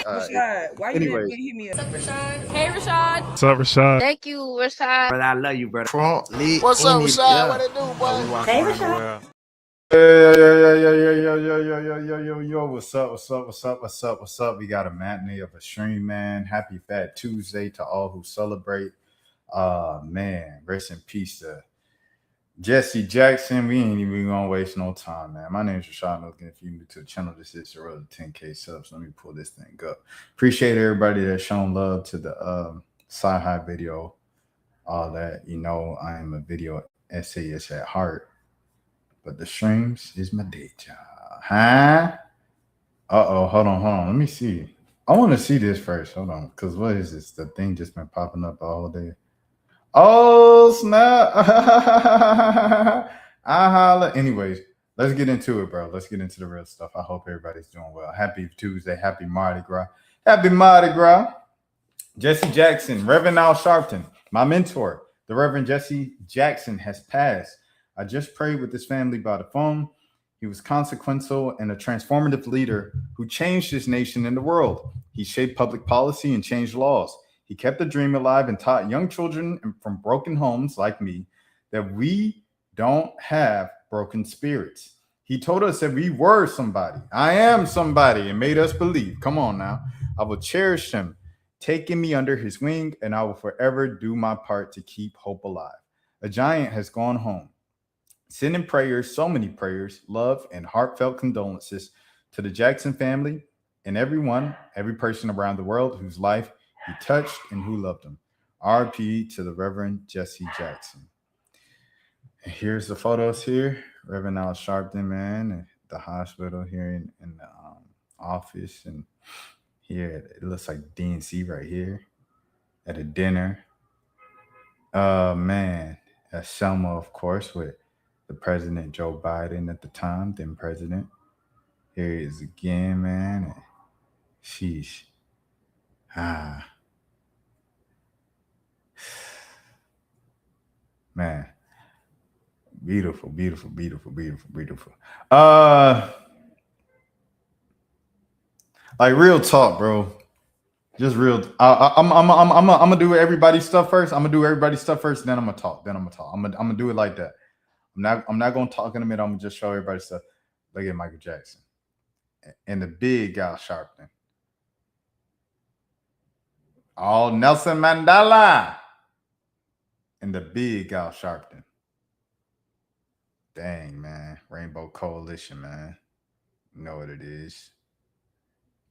Rashad, why you didn't hit me up? What's up, Rashad? Hey, Rashad. What's up, Rashad? Thank you, Rashad. Brother, I love you, brother. Trump lead. What's up, Rashad? What it do, boy? Hey, Rashad. Yo, what's up? We got a matinee of a stream, man. Happy Fat Tuesday to all who celebrate. Man, rest in peace to Jesse Jackson. We ain't even gonna waste no time, man. My name is Rashad Milligan. If you're new to the channel, this is the road to 10K subs. Let me pull this thing up. Appreciate everybody that's shown love to the sci-hi video. All that, you know, I am a video essayist at heart. But the streams is my day job. Huh? Hold on. Let me see. I want to see this first. Hold on. Because what is this? The thing just been popping up all day. Oh, snap. I holla. Anyways, let's get into it, bro. Let's get into the real stuff. I hope everybody's doing well. Happy Tuesday. Happy Mardi Gras. Happy Mardi Gras. Jesse Jackson, Reverend Al Sharpton, my mentor, the Reverend Jesse Jackson, has passed. I just prayed with his family by the phone. He was consequential and a transformative leader who changed his nation and the world. He shaped public policy and changed laws. He kept the dream alive and taught young children from broken homes like me that we don't have broken spirits. He told us that we were somebody. I am somebody, and made us believe. Come on now. I will cherish him, taking me under his wing, and I will forever do my part to keep hope alive. A giant has gone home. Sending prayers, so many prayers, love, and heartfelt condolences to the Jackson family and every person around the world whose life he touched and who loved him. R.I.P. to the Reverend Jesse Jackson. And here's the photos here. Reverend Al Sharpton, man, at the hospital here in the office. And here, it looks like DNC right here at a dinner. Man, that's Selma, of course, with the President Joe Biden at the time, then president. Here he is again, man. Sheesh. Man. Beautiful. Like real talk, bro. Just real. I'm gonna do everybody's stuff first. Then I'm gonna talk. I'm gonna do it like that. I'm not gonna talk in a minute. I'm gonna just show everybody stuff. Look at Michael Jackson and the big Al Sharpton. Oh, Nelson Mandela and the big Al Sharpton. Dang, man. Rainbow Coalition, man. You know what it is.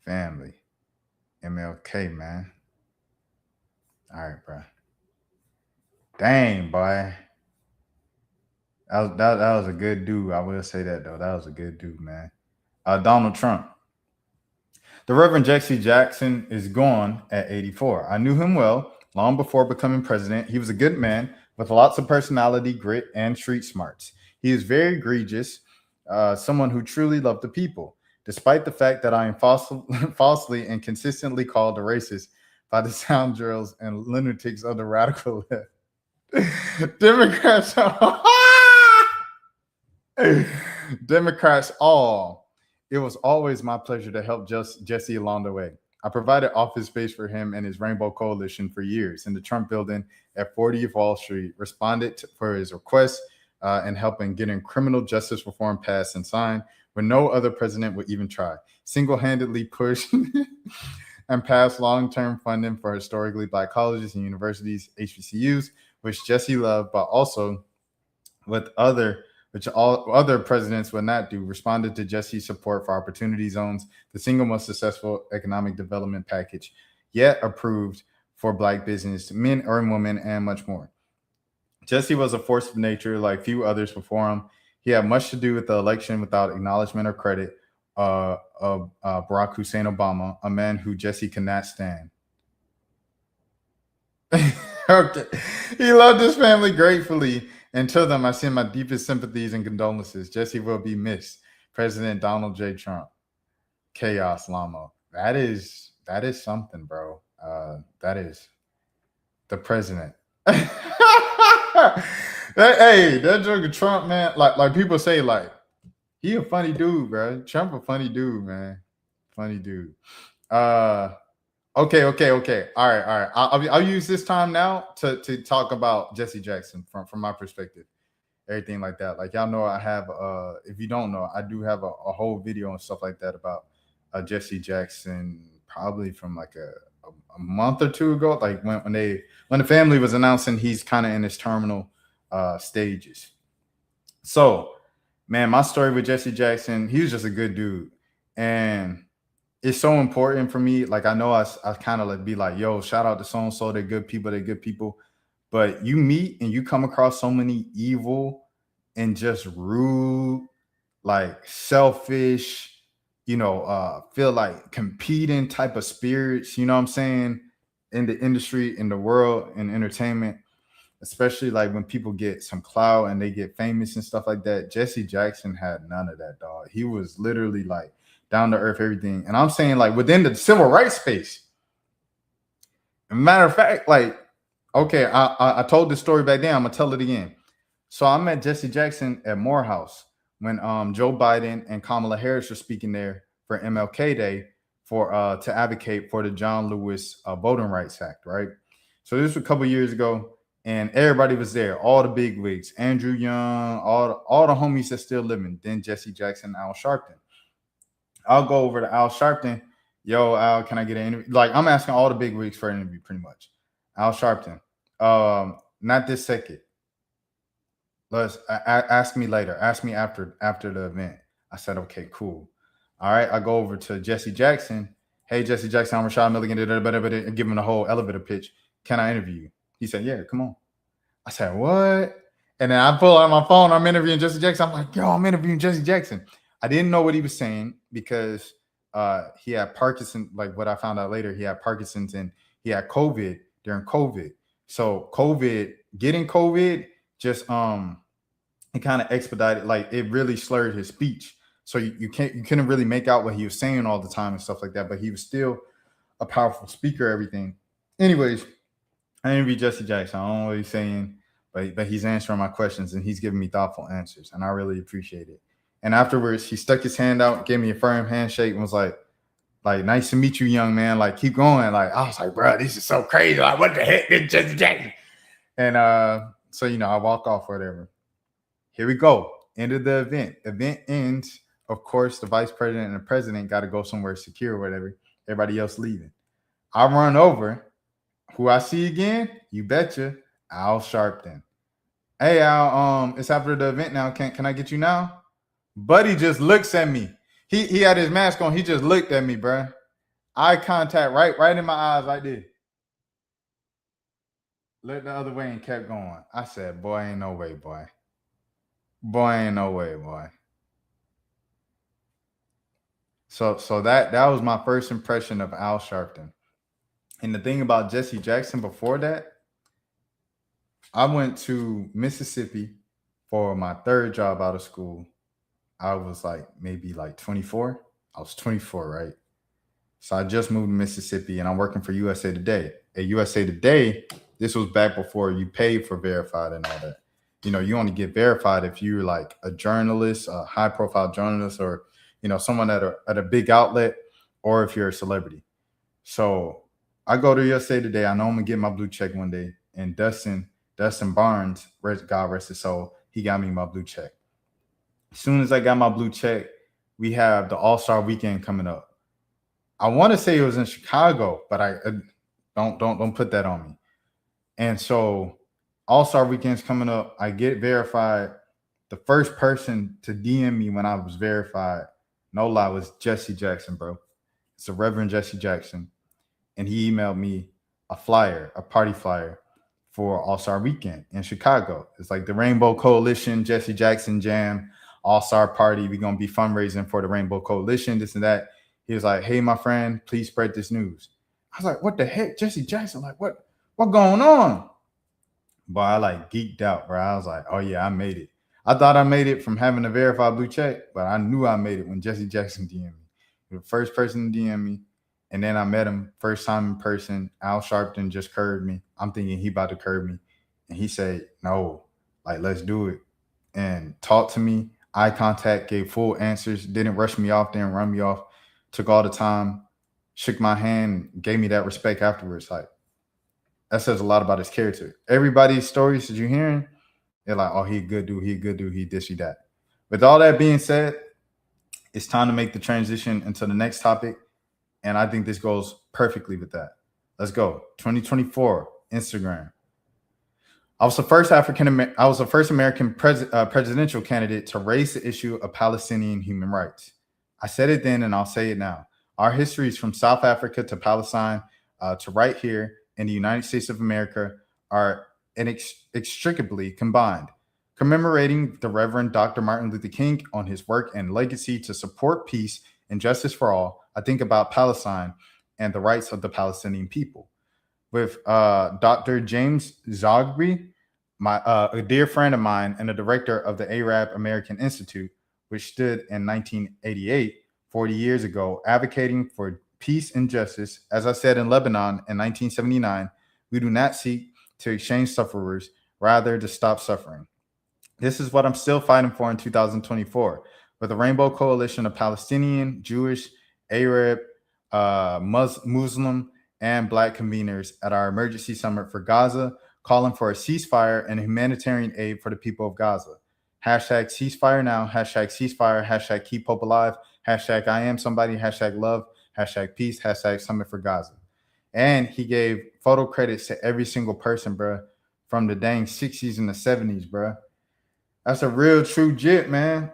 Family. MLK, man. All right, bro. Dang, boy. That was a good dude. I will say that, though. That was a good dude, man. Donald Trump. The Reverend Jesse Jackson is gone at 84. I knew him well long before becoming president. He was a good man with lots of personality, grit, and street smarts. He is very egregious, someone who truly loved the people, despite the fact that I am falsely and consistently called a racist by the scoundrels and lunatics of the radical left. Democrats all. It was always my pleasure to help Jesse along the way. I provided office space for him and his Rainbow Coalition for years in the Trump building at 40th Wall Street, responded for his requests and helping getting criminal justice reform passed and signed when no other president would even try. Single-handedly pushed and passed long-term funding for historically Black colleges and universities, HBCUs, which Jesse loved, but also which all other presidents would not do, responded to Jesse's support for opportunity zones, the single most successful economic development package yet approved for Black business, men and women, and much more. Jesse was a force of nature like few others before him. He had much to do with the election without acknowledgement or credit of Barack Hussein Obama, a man who Jesse cannot stand. Okay. He loved his family gratefully, and to them I send my deepest sympathies and condolences. Jesse will be missed. President Donald J. Trump. Chaos Lamo. That is something, bro. That is the president. That joke of Trump, man. Like people say, like, he a funny dude, bro. Trump a funny dude, man. Funny dude. Okay. All right. I'll use this time now to talk about Jesse Jackson from my perspective, everything like that. Like y'all know, I have if you don't know, I do have a whole video and stuff like that about Jesse Jackson, probably from like a month or two ago, like when the family was announcing he's kind of in his terminal stages. So, man, my story with Jesse Jackson, he was just a good dude, and it's so important for me. Like I know I kind of like be like, yo, shout out to so and so, they're good people, but you meet and you come across so many evil and just rude, like selfish, feel like competing type of spirits, you know what I'm saying, in the industry, in the world, in entertainment, especially like when people get some clout and they get famous and stuff like that. Jesse Jackson had none of that, dog. He was literally like down to earth, everything. And I'm saying like within the civil rights space. Matter of fact, like, okay, I told this story back then. I'm gonna tell it again. So I met Jesse Jackson at Morehouse when Joe Biden and Kamala Harris were speaking there for MLK Day for to advocate for the John Lewis Voting Rights Act, right? So this was a couple years ago, and everybody was there, all the big wigs, Andrew Young, all the homies that still living. Then Jesse Jackson, Al Sharpton. I'll go over to Al Sharpton. Yo, Al, can I get an interview? Like I'm asking all the big wigs for an interview, pretty much. Al Sharpton, not this second. Let's ask me later. Ask me after the event. I said, okay, cool. All right. I go over to Jesse Jackson. Hey, Jesse Jackson, I'm Rashad Milligan. And give him the whole elevator pitch. Can I interview you? He said, yeah, come on. I said, what? And then I pull out my phone. I'm interviewing Jesse Jackson. I'm like, yo, I'm interviewing Jesse Jackson. I didn't know what he was saying because he had Parkinson's. Like what I found out later, he had Parkinson's and he had COVID during COVID. So getting COVID just it kind of expedited, like it really slurred his speech. So you couldn't really make out what he was saying all the time and stuff like that. But he was still a powerful speaker, everything. Anyways, I interviewed Jesse Jackson. I don't know what he's saying, but he's answering my questions and he's giving me thoughtful answers, and I really appreciate it. And afterwards, he stuck his hand out, gave me a firm handshake, and was like, nice to meet you, young man. Like, keep going. Like, I was like, bro, this is so crazy. Like, what the heck did Jesse Jackson? And so I walk off, whatever. Here we go. End of the event. Event ends. Of course, the vice president and the president got to go somewhere secure or whatever. Everybody else leaving. I run over. Who I see again? You betcha. Al Sharpton. Hey, Al, it's after the event now. Can I get you now? Buddy just looks at me. He had his mask on. He just looked at me, bro. Eye contact right in my eyes like this. Looked the other way and kept going. I said, boy, ain't no way, boy. Boy, ain't no way, boy. So that was my first impression of Al Sharpton. And the thing about Jesse Jackson before that, I went to Mississippi for my third job out of school. I was maybe 24. I was 24, right? So I just moved to Mississippi and I'm working for USA Today. At USA Today, this was back before you paid for verified and all that. You only get verified if you're like a journalist, a high profile journalist, or, someone at a big outlet, or if you're a celebrity. So I go to USA Today. I know I'm gonna get my blue check one day. And Dustin Barnes, God rest his soul, he got me my blue check. As soon as I got my blue check, we have the All-Star Weekend coming up. I want to say it was in Chicago, but I don't put that on me. And so All-Star Weekend's coming up. I get verified. The first person to DM me when I was verified, no lie, was Jesse Jackson, bro. It's the Reverend Jesse Jackson. And he emailed me a party flyer for All-Star Weekend in Chicago. It's like the Rainbow Coalition, Jesse Jackson Jam, All-Star Party. We're going to be fundraising for the Rainbow Coalition, this and that. He was like, hey, my friend, please spread this news. I was like, what the heck? Jesse Jackson, like, what going on? But I geeked out, bro. I was like, oh, yeah, I made it. I thought I made it from having a verified blue check, but I knew I made it when Jesse Jackson DM'd me. The first person to DM me. And then I met him first time in person. Al Sharpton just curved me. I'm thinking he about to curve me. And he said, no, let's do it. And talked to me, eye contact, gave full answers, didn't rush me off, didn't run me off, took all the time. shook my hand, gave me that respect afterwards. Like, that says a lot about his character. Everybody's stories that you're hearing, they're like, oh, he a good dude, he this, he that. With all that being said, it's time to make the transition into the next topic. And I think this goes perfectly with that. Let's go. 2024, Instagram. I was the first American presidential candidate to raise the issue of Palestinian human rights. I said it then and I'll say it now. Our histories from South Africa to Palestine to right here in the United States of America are inextricably combined. Commemorating the Reverend Dr. Martin Luther King on his work and legacy to support peace and justice for all, I think about Palestine and the rights of the Palestinian people. With Dr. James Zogby, a dear friend of mine and a director of the Arab American Institute, which stood in 1988, 40 years ago, advocating for peace and justice. As I said in Lebanon in 1979, we do not seek to exchange sufferers, rather to stop suffering. This is what I'm still fighting for in 2024, with a rainbow coalition of Palestinian, Jewish, Arab, Muslim, and Black conveners at our emergency summit for Gaza, calling for a ceasefire and humanitarian aid for the people of Gaza. Hashtag ceasefire now, hashtag ceasefire, hashtag keep hope alive, hashtag I am somebody, hashtag love, hashtag peace, hashtag summit for Gaza. And he gave photo credits to every single person, bro, from the dang 60s and the 70s, bro. That's a real true jit, man.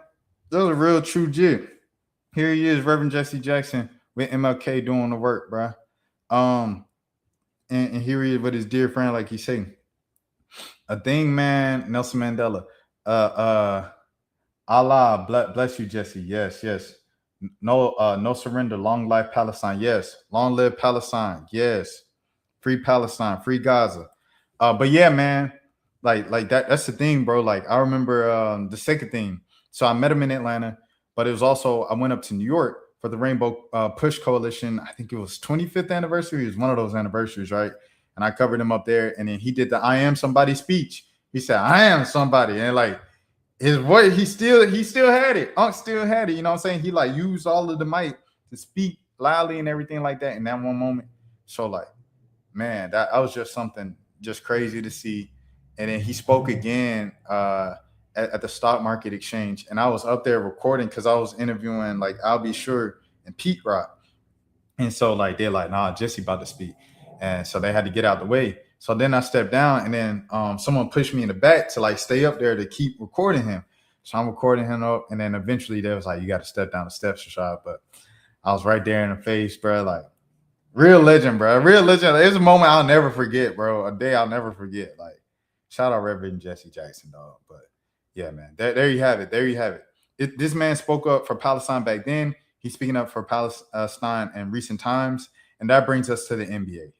That was a real true jit. Here he is, Reverend Jesse Jackson with MLK doing the work, bro. And here he is with his dear friend, like he said. A thing, man, Nelson Mandela. Allah bless you, Jesse. Yes. No surrender. Long life Palestine. Yes. Long live Palestine. Yes. Free Palestine. Free Gaza. But yeah, man, like that's the thing, bro. Like, I remember the second thing. So I met him in Atlanta, but it was also, I went up to New York for the Rainbow Push Coalition. I think it was 25th anniversary. It was one of those anniversaries, right? And I covered him up there, and then he did the I am somebody speech. He said, I am somebody. And like his voice, he still had it. Unc still had it. You know what I'm saying? He like used all of the mic to speak loudly and everything like that in that one moment. So like, man, that was just something just crazy to see. And then he spoke again at the stock market exchange. And I was up there recording because I was interviewing like I'll Be Sure and Pete Rock. And so like they're like, nah, Jesse about to speak. And so they had to get out the way. So then I stepped down, and then someone pushed me in the back to like stay up there to keep recording him. So I'm recording him up, and then eventually they was like, you got to step down the steps, Rashad. But I was right there in the face, bro. Like, real legend, bro. Real legend. It's a moment I'll never forget, bro. A day I'll never forget. Like, shout out Reverend Jesse Jackson, dog. But yeah, man, there you have it. There you have it. This man spoke up for Palestine back then. He's speaking up for Palestine in recent times. And that brings us to the NBA.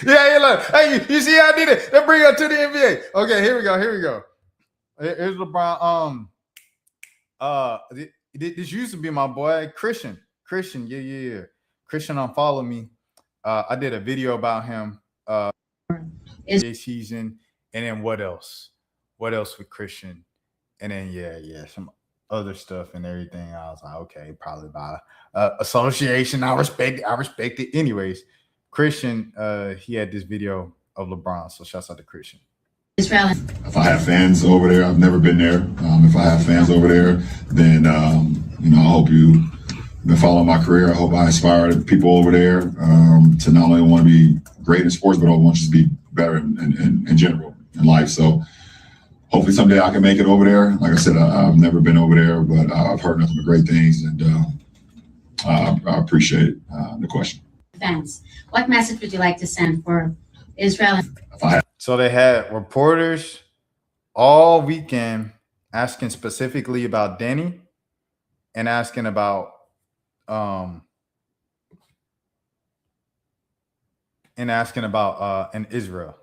Yeah, look. Hey, you see how I did it? That brings us to the NBA. Okay, here we go. Here's LeBron. This used to be my boy, Christian. Yeah. Christian unfollowed me. I did a video about him this season. And then what else? What else with Christian? And then, yeah, some other stuff and everything. I was like, okay, probably by association. I respect it. Anyways, Christian, he had this video of LeBron. So shouts out to Christian. Israel. If I have fans over there, I've never been there. If I have fans over there, then I hope you've been following my career. I hope I inspire people over there to not only want to be great in sports, but I want you to be better in general in life. So hopefully someday I can make it over there. Like I said, I've never been over there, but I've heard nothing but great things, and I appreciate the question. Fans, what message would you like to send for Israel? So they had reporters all weekend asking specifically about Danny and asking about in Israel.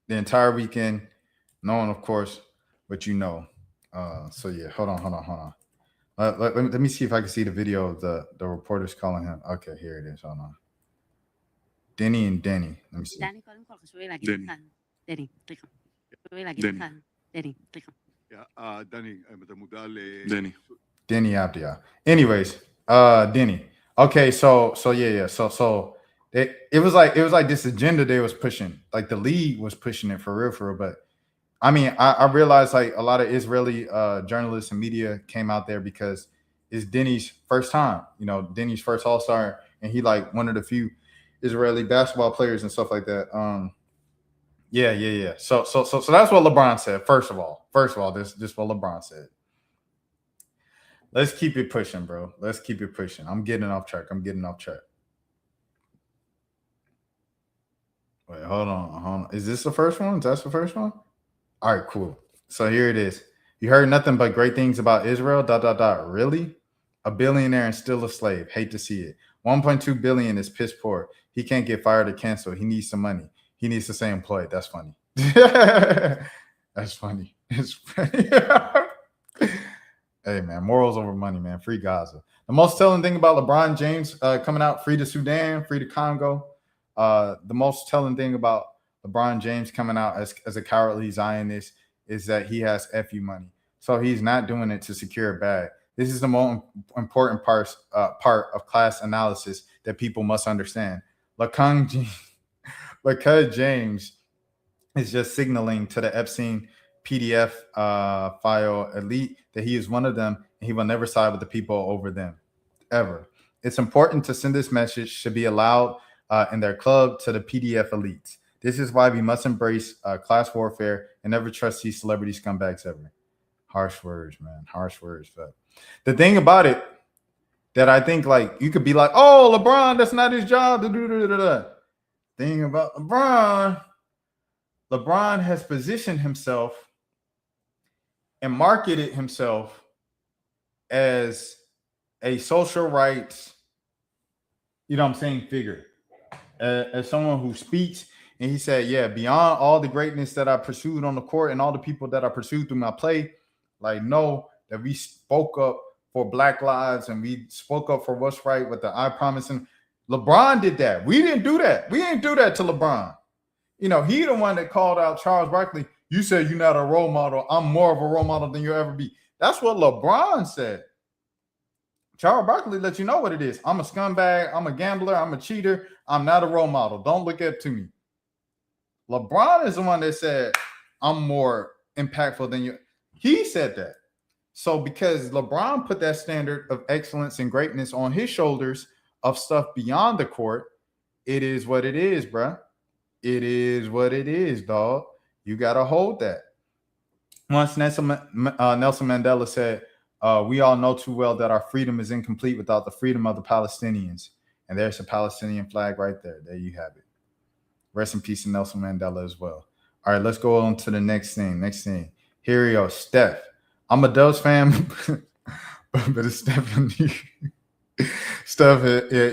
The entire weekend, knowing, of course, what you know. So yeah, hold on. Let me see if I can see the video of the reporters calling him. Okay, here it is. Hold on. Denny and Danny. Let me see. Danny. Denny Abdia. Anyways, Denny. Okay, so yeah. So it was like this agenda they was pushing. Like the league was pushing it for real. But I mean, I realized like a lot of Israeli journalists and media came out there because it's Denny's first time. You know, Denny's first All Star, and he like one of the few Israeli basketball players and stuff like that. Yeah. So that's what LeBron said. First of all, this what LeBron said. Let's keep it pushing, bro. Let's keep it pushing. I'm getting off track. Wait, hold on. Is this the first one? That's the first one? All right, cool. So here it is. You heard nothing but great things about Israel. ... Really? A billionaire and still a slave. Hate to see it. 1.2 billion is piss poor. He can't get fired or canceled. He needs some money. He needs to stay employed. That's funny. That's funny. It's funny. Hey man, morals over money, man. Free Gaza. The most telling thing about LeBron James coming out, free to Sudan, free to Congo. The most telling thing about LeBron James coming out as a cowardly Zionist is that he has FU money. So he's not doing it to secure a bag. This is the most important part of class analysis that people must understand. LeBron James is just signaling to the Epstein PDF file elite that he is one of them and he will never side with the people over them, ever. It's important to send this message should be allowed in their club to the PDF elites. This is why we must embrace class warfare and never trust these celebrity scumbags ever. Harsh words, man. Harsh words. But the thing about it that I think like you could be like, oh, LeBron, that's not his job. Thing about LeBron has positioned himself and marketed himself as a social rights, you know what I'm saying, figure, as someone who speaks. And he said, yeah, beyond all the greatness that I pursued on the court and all the people that I pursued through my play, like, know that we spoke up for Black lives and we spoke up for what's right with the I promise. And LeBron did that. We didn't do that. We didn't do that to LeBron. You know, he the one that called out Charles Barkley. You said you're not a role model. I'm more of a role model than you'll ever be. That's what LeBron said. Charles Barkley let you know what it is. I'm a scumbag. I'm a gambler. I'm a cheater. I'm not a role model. Don't look up to me. LeBron is the one that said, I'm more impactful than you. He said that. So because LeBron put that standard of excellence and greatness on his shoulders of stuff beyond the court, it is what it is, bro. It is what it is, dog. You got to hold that. Once Nelson Mandela said, we all know too well that our freedom is incomplete without the freedom of the Palestinians. And there's a Palestinian flag right there. There you have it. Rest in peace to Nelson Mandela as well. All right, let's go on to the next thing. Here we go. Steph. I'm a Dubs fan, but it's Stephanie. Steph,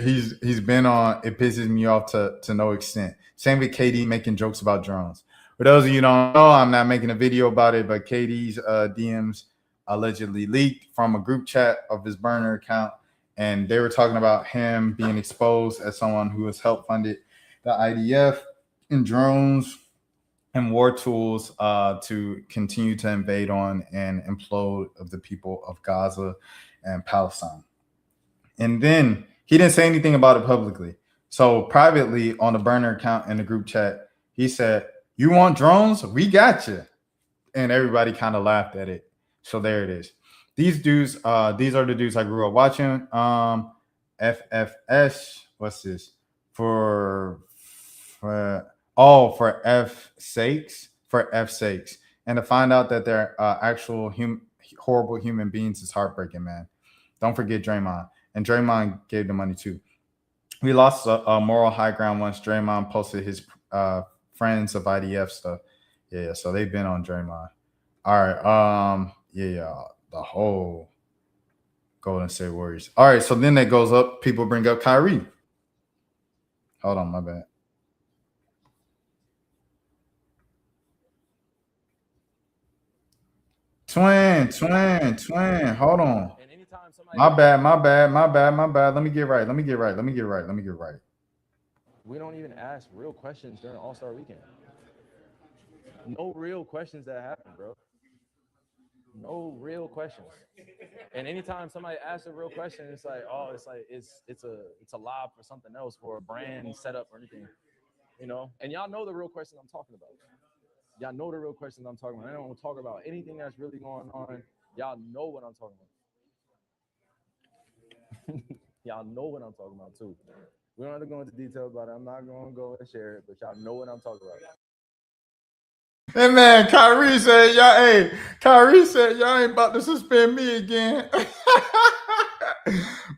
he's been on. It pisses me off to no extent. Same with KD making jokes about drones. For those of you who don't know, I'm not making a video about it, but KD's DMs allegedly leaked from a group chat of his burner account, and they were talking about him being exposed as someone who has helped funded the IDF and drones and war tools to continue to invade on and implode of the people of Gaza and Palestine. And then he didn't say anything about it publicly. So privately on the burner account in the group chat, he said, you want drones? We got you. And everybody kind of laughed at it. So there it is. These dudes, these are the dudes I grew up watching. FFS, what's this? For F sakes. And to find out that they're actual horrible human beings is heartbreaking, man. Don't forget Draymond. And Draymond gave the money too. We lost a moral high ground once Draymond posted his friends of IDF stuff. Yeah, so they've been on Draymond. All right. The whole Golden State Warriors. All right, so then that goes up. People bring up Kyrie. Hold on, my bad. Twin. Hold on. My bad. Let me get right. We don't even ask real questions during All-Star Weekend. No real questions that happen, bro. no real questions. And anytime somebody asks a real question, it's like, oh, it's a lob for something else, for a brand setup or anything, you know. And y'all know the real questions I'm talking about. Y'all know the real questions I'm talking about. I don't want to talk about anything that's really going on. Y'all know what I'm talking about. Y'all know what I'm talking about too. We don't have to go into details about it. I'm not going to go and share it, but y'all know what I'm talking about. Hey man, Kyrie said y'all ain't about to suspend me again.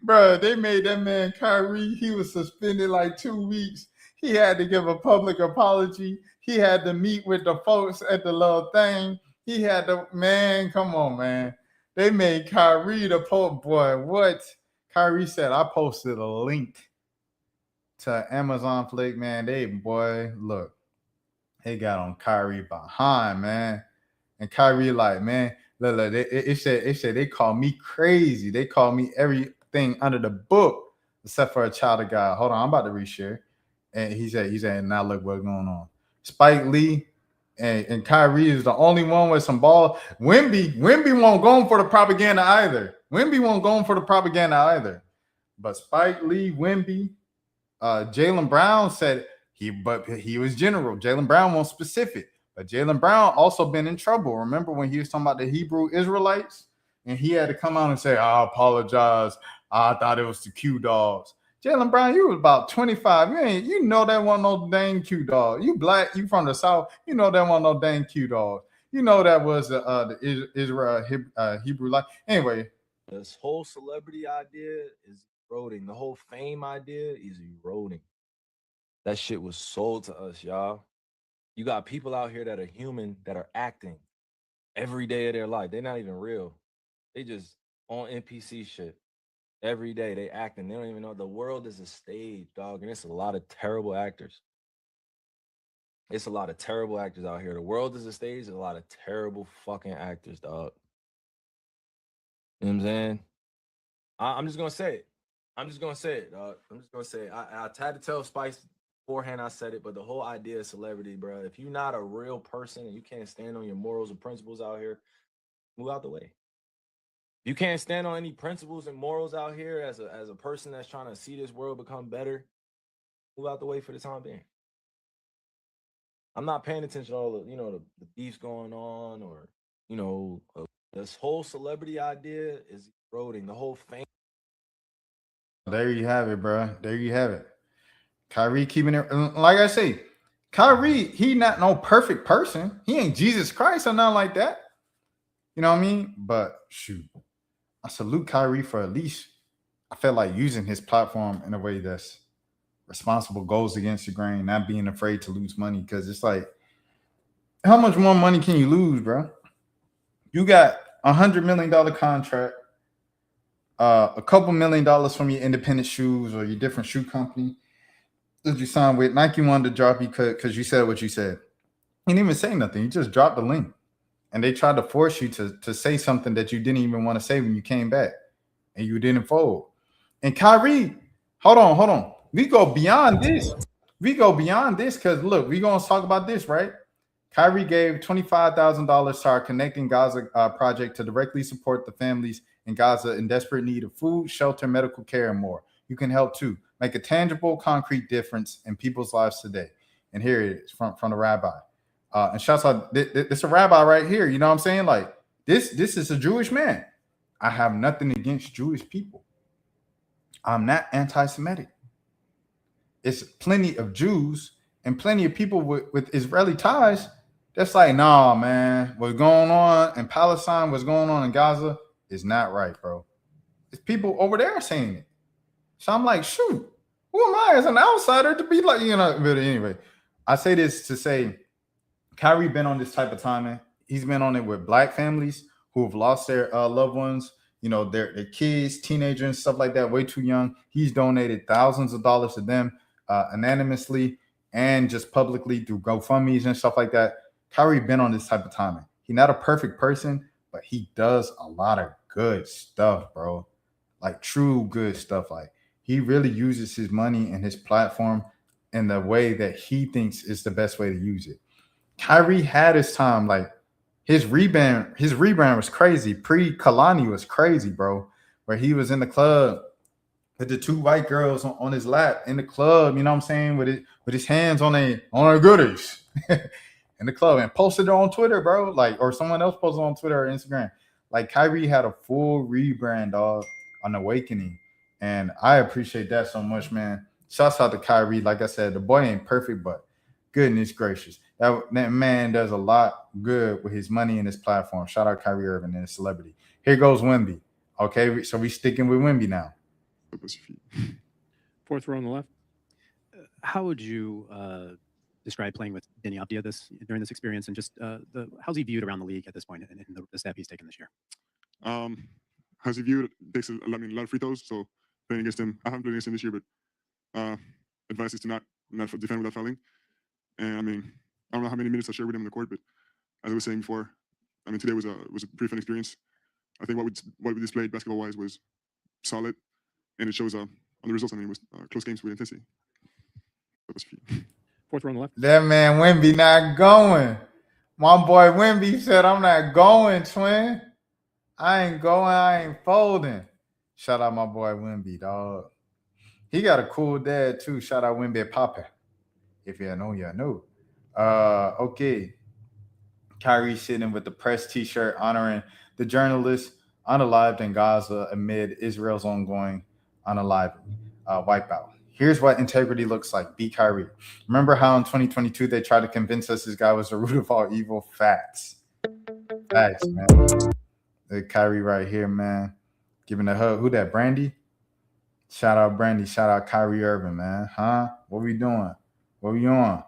Bro, they made that man Kyrie. He was suspended like 2 weeks. He had to give a public apology. He had to meet with the folks at the little thing. He had to, man, come on, man. They made Kyrie the Pope. Boy, what? Kyrie said, I posted a link to Amazon Flick, man. Look, they got on Kyrie behind, man. And Kyrie like, man, look, it said they call me crazy. They call me everything under the book except for a child of God. Hold on, I'm about to reshare. And he said, now look what's going on. Spike Lee and Kyrie is the only one with some ball. Wemby won't go for the propaganda either. But Spike Lee, Wemby, Jaylen Brown said he was general. Jaylen Brown was specific. But Jaylen Brown also been in trouble. Remember when he was talking about the Hebrew Israelites? And he had to come out and say, I apologize. I thought it was the Q dogs. Jaylen Brown, you was about 25. You know that wasn't no dang Q dog. You black, you from the South. You know that wasn't no dang Q dog. You know that was the Israel Hebrew life. Anyway. This whole celebrity idea is eroding. The whole fame idea is eroding. That shit was sold to us, y'all. You got people out here that are human, that are acting every day of their life. They're not even real. They just on NPC shit. Every day they acting. They don't even know the world is a stage, dog. And it's a lot of terrible actors. It's a lot of terrible actors out here. The world is a stage. There's a lot of terrible fucking actors, dog. You know what I'm saying? I'm just gonna say it. I'm just gonna say it, dog. I'm just gonna say it. I tried to tell Spice beforehand I said it, but the whole idea of celebrity, bro, if you're not a real person and you can't stand on your morals and principles out here, move out the way. You can't stand on any principles and morals out here as a person that's trying to see this world become better, move out the way for the time being. I'm not paying attention to all the the beefs going on, or this whole celebrity idea is eroding. The whole fame. There you have it, bro. There you have it. Kyrie keeping it, like I say, Kyrie, he not no perfect person. He ain't Jesus Christ or nothing like that. You know what I mean? But shoot, I salute Kyrie for at least, I feel like using his platform in a way that's responsible, goes against the grain, not being afraid to lose money. Because it's like, how much more money can you lose, bro? You got $100 million contract, a couple $1 million from your independent shoes or your different shoe company that you signed with. Nike wanted to drop you because you said what you said. You didn't even say nothing. You just dropped the link. And they tried to force you to say something that you didn't even want to say when you came back. And you didn't fold. And Kyrie, hold on. We go beyond this. Because, look, we're going to talk about this, right? Kyrie gave $25,000 to our Connecting Gaza project to directly support the families in Gaza in desperate need of food, shelter, medical care, and more. You can help too. Make a tangible, concrete difference in people's lives today. And here it is from the rabbi. And shouts out, this a rabbi right here. You know what I'm saying? Like, this is a Jewish man. I have nothing against Jewish people. I'm not anti-Semitic. It's plenty of Jews and plenty of people with Israeli ties that's like, nah, man, what's going on in Palestine, what's going on in Gaza is not right, bro. It's people over there saying it. So I'm like, shoot, who am I as an outsider to be like, but anyway, I say this to say Kyrie been on this type of timing. He's been on it with black families who have lost their loved ones, their kids, teenagers, and stuff like that, way too young. He's donated thousands of dollars to them anonymously and just publicly through GoFundMe's and stuff like that. Kyrie been on this type of timing. He's not a perfect person, but he does a lot of good stuff, bro. Like true good stuff. Like he really uses his money and his platform in the way that he thinks is the best way to use it. Kyrie had his time. Like His rebrand was crazy. Pre-Kalani was crazy, bro. Where he was in the club with the two white girls on his lap in the club, you know what I'm saying, with his hands on their goodies in the club and posted it on Twitter, bro. Like, or someone else posted on Twitter or Instagram. Like, Kyrie had a full rebrand, dog, on Awakening. And I appreciate that so much, man. Shouts out to Kyrie. Like I said, the boy ain't perfect, but goodness gracious. That man does a lot good with his money and his platform. Shout out Kyrie Irving and his celebrity. Here goes Wemby. Okay, so we sticking with Wemby now. Fourth row on the left. How would you describe playing with Denny Abdia during this experience, and just how's he viewed around the league at this point in the step he's taken this year? How's he viewed? Takes a lot of free throws, so playing against him, I haven't played against him this year, but advice is to not defend without fouling. And I mean, I don't know how many minutes I shared with him on the court, but as I was saying before, I mean, today was a pretty fun experience. I think what we displayed basketball-wise was solid, and it shows on the results. I mean, it was close games with intensity. Fourth row on the left. That man Wemby not going. My boy Wemby said, I'm not going, twin. I ain't going. I ain't folding. Shout out my boy Wemby, dog. He got a cool dad, too. Shout out Wemby Papa. If you know, you know. Okay. Kyrie sitting with the press T-shirt honoring the journalists unalived in Gaza amid Israel's ongoing unaliving wipeout. Here's what integrity looks like. Be Kyrie. Remember how in 2022 they tried to convince us this guy was the root of all evil? Facts. Facts, man. The Kyrie right here, man. Giving a hug. Who that? Brandy? Shout out Brandy. Shout out Kyrie Irving, man. Huh? What we doing? What we on?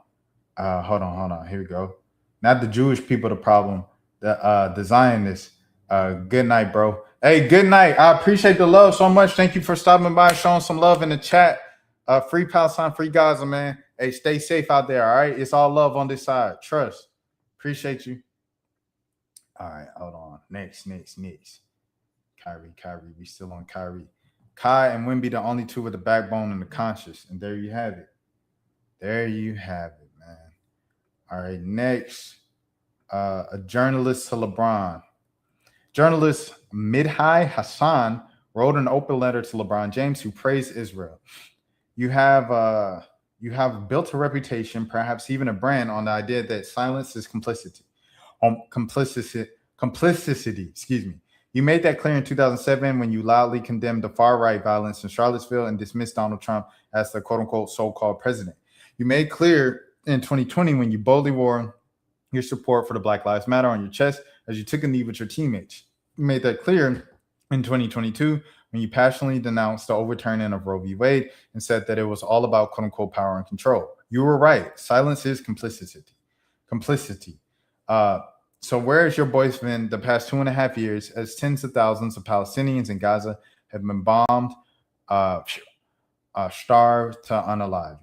Hold on. Here we go. Not the Jewish people the problem. The Zionists. Good night, bro. Hey, good night. I appreciate the love so much. Thank you for stopping by, showing some love in the chat. Free Palestine, free Gaza, man. Hey, stay safe out there, all right? It's all love on this side. Trust. Appreciate you. All right, hold on. Next. Kyrie. We still on Kyrie. Kai and Wemby, the only two with the backbone and the conscience. And there you have it. Man. All right, next. A journalist to LeBron. Journalist Midhai Hassan wrote an open letter to LeBron James who praised Israel. You have built a reputation, perhaps even a brand, on the idea that silence is complicity. Complicity. Excuse me. You made that clear in 2007 when you loudly condemned the far-right violence in Charlottesville and dismissed Donald Trump as the quote-unquote so-called president. You made clear in 2020 when you boldly wore your support for the Black Lives Matter on your chest as you took a knee with your teammates. You made that clear in 2022 when you passionately denounced the overturning of Roe v. Wade and said that it was all about quote-unquote power and control. You were right. Silence is complicity. So where has your voice been the past 2.5 years as tens of thousands of Palestinians in Gaza have been bombed, starved to unalive?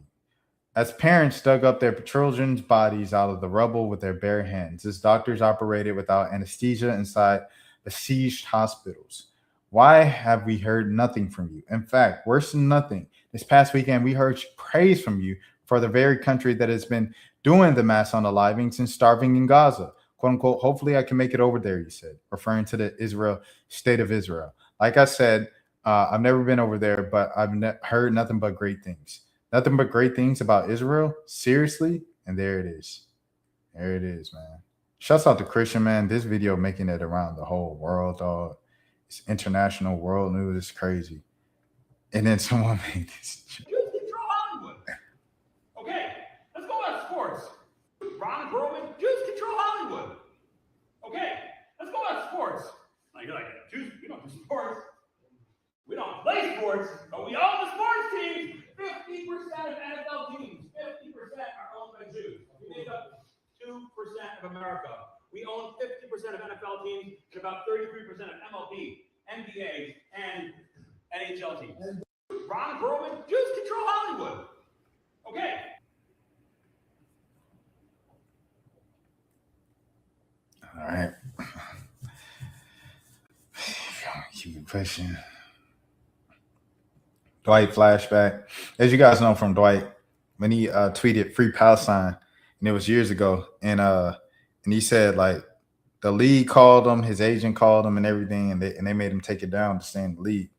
As parents dug up their children's bodies out of the rubble with their bare hands, as doctors operated without anesthesia inside besieged hospitals. Why have we heard nothing from you? In fact, worse than nothing, this past weekend we heard praise from you for the very country that has been doing the mass unalivings and starving in Gaza. Quote unquote, hopefully I can make it over there, you said, referring to the state of Israel. Like I said, I've never been over there, but I've heard nothing but great things. Nothing but great things about Israel. Seriously. And there it is. There it is, man. Shouts out to Christian, man. This video making it around the whole world, dog. It's international world news. It's crazy. And then someone made this. Jews control Hollywood. Okay, let's go about sports. Ron Perlman, Jews control Hollywood. Okay, let's go about sports. Like, Jews, we don't do sports. We don't play sports, but we own the sports teams. 50% of NFL teams, 50% are owned by Jews. We make up 2% of America. We own 50% of NFL teams and about 33% of MLB, NBA, and NHL teams. Ron Perlman, Jews control Hollywood. Okay. All right. Keep pushing. Dwight flashback. As you guys know from Dwight, when he tweeted Free Palestine, and it was years ago, and he said, like, the league called him, his agent called him, and everything, and they made him take it down to stay in the league.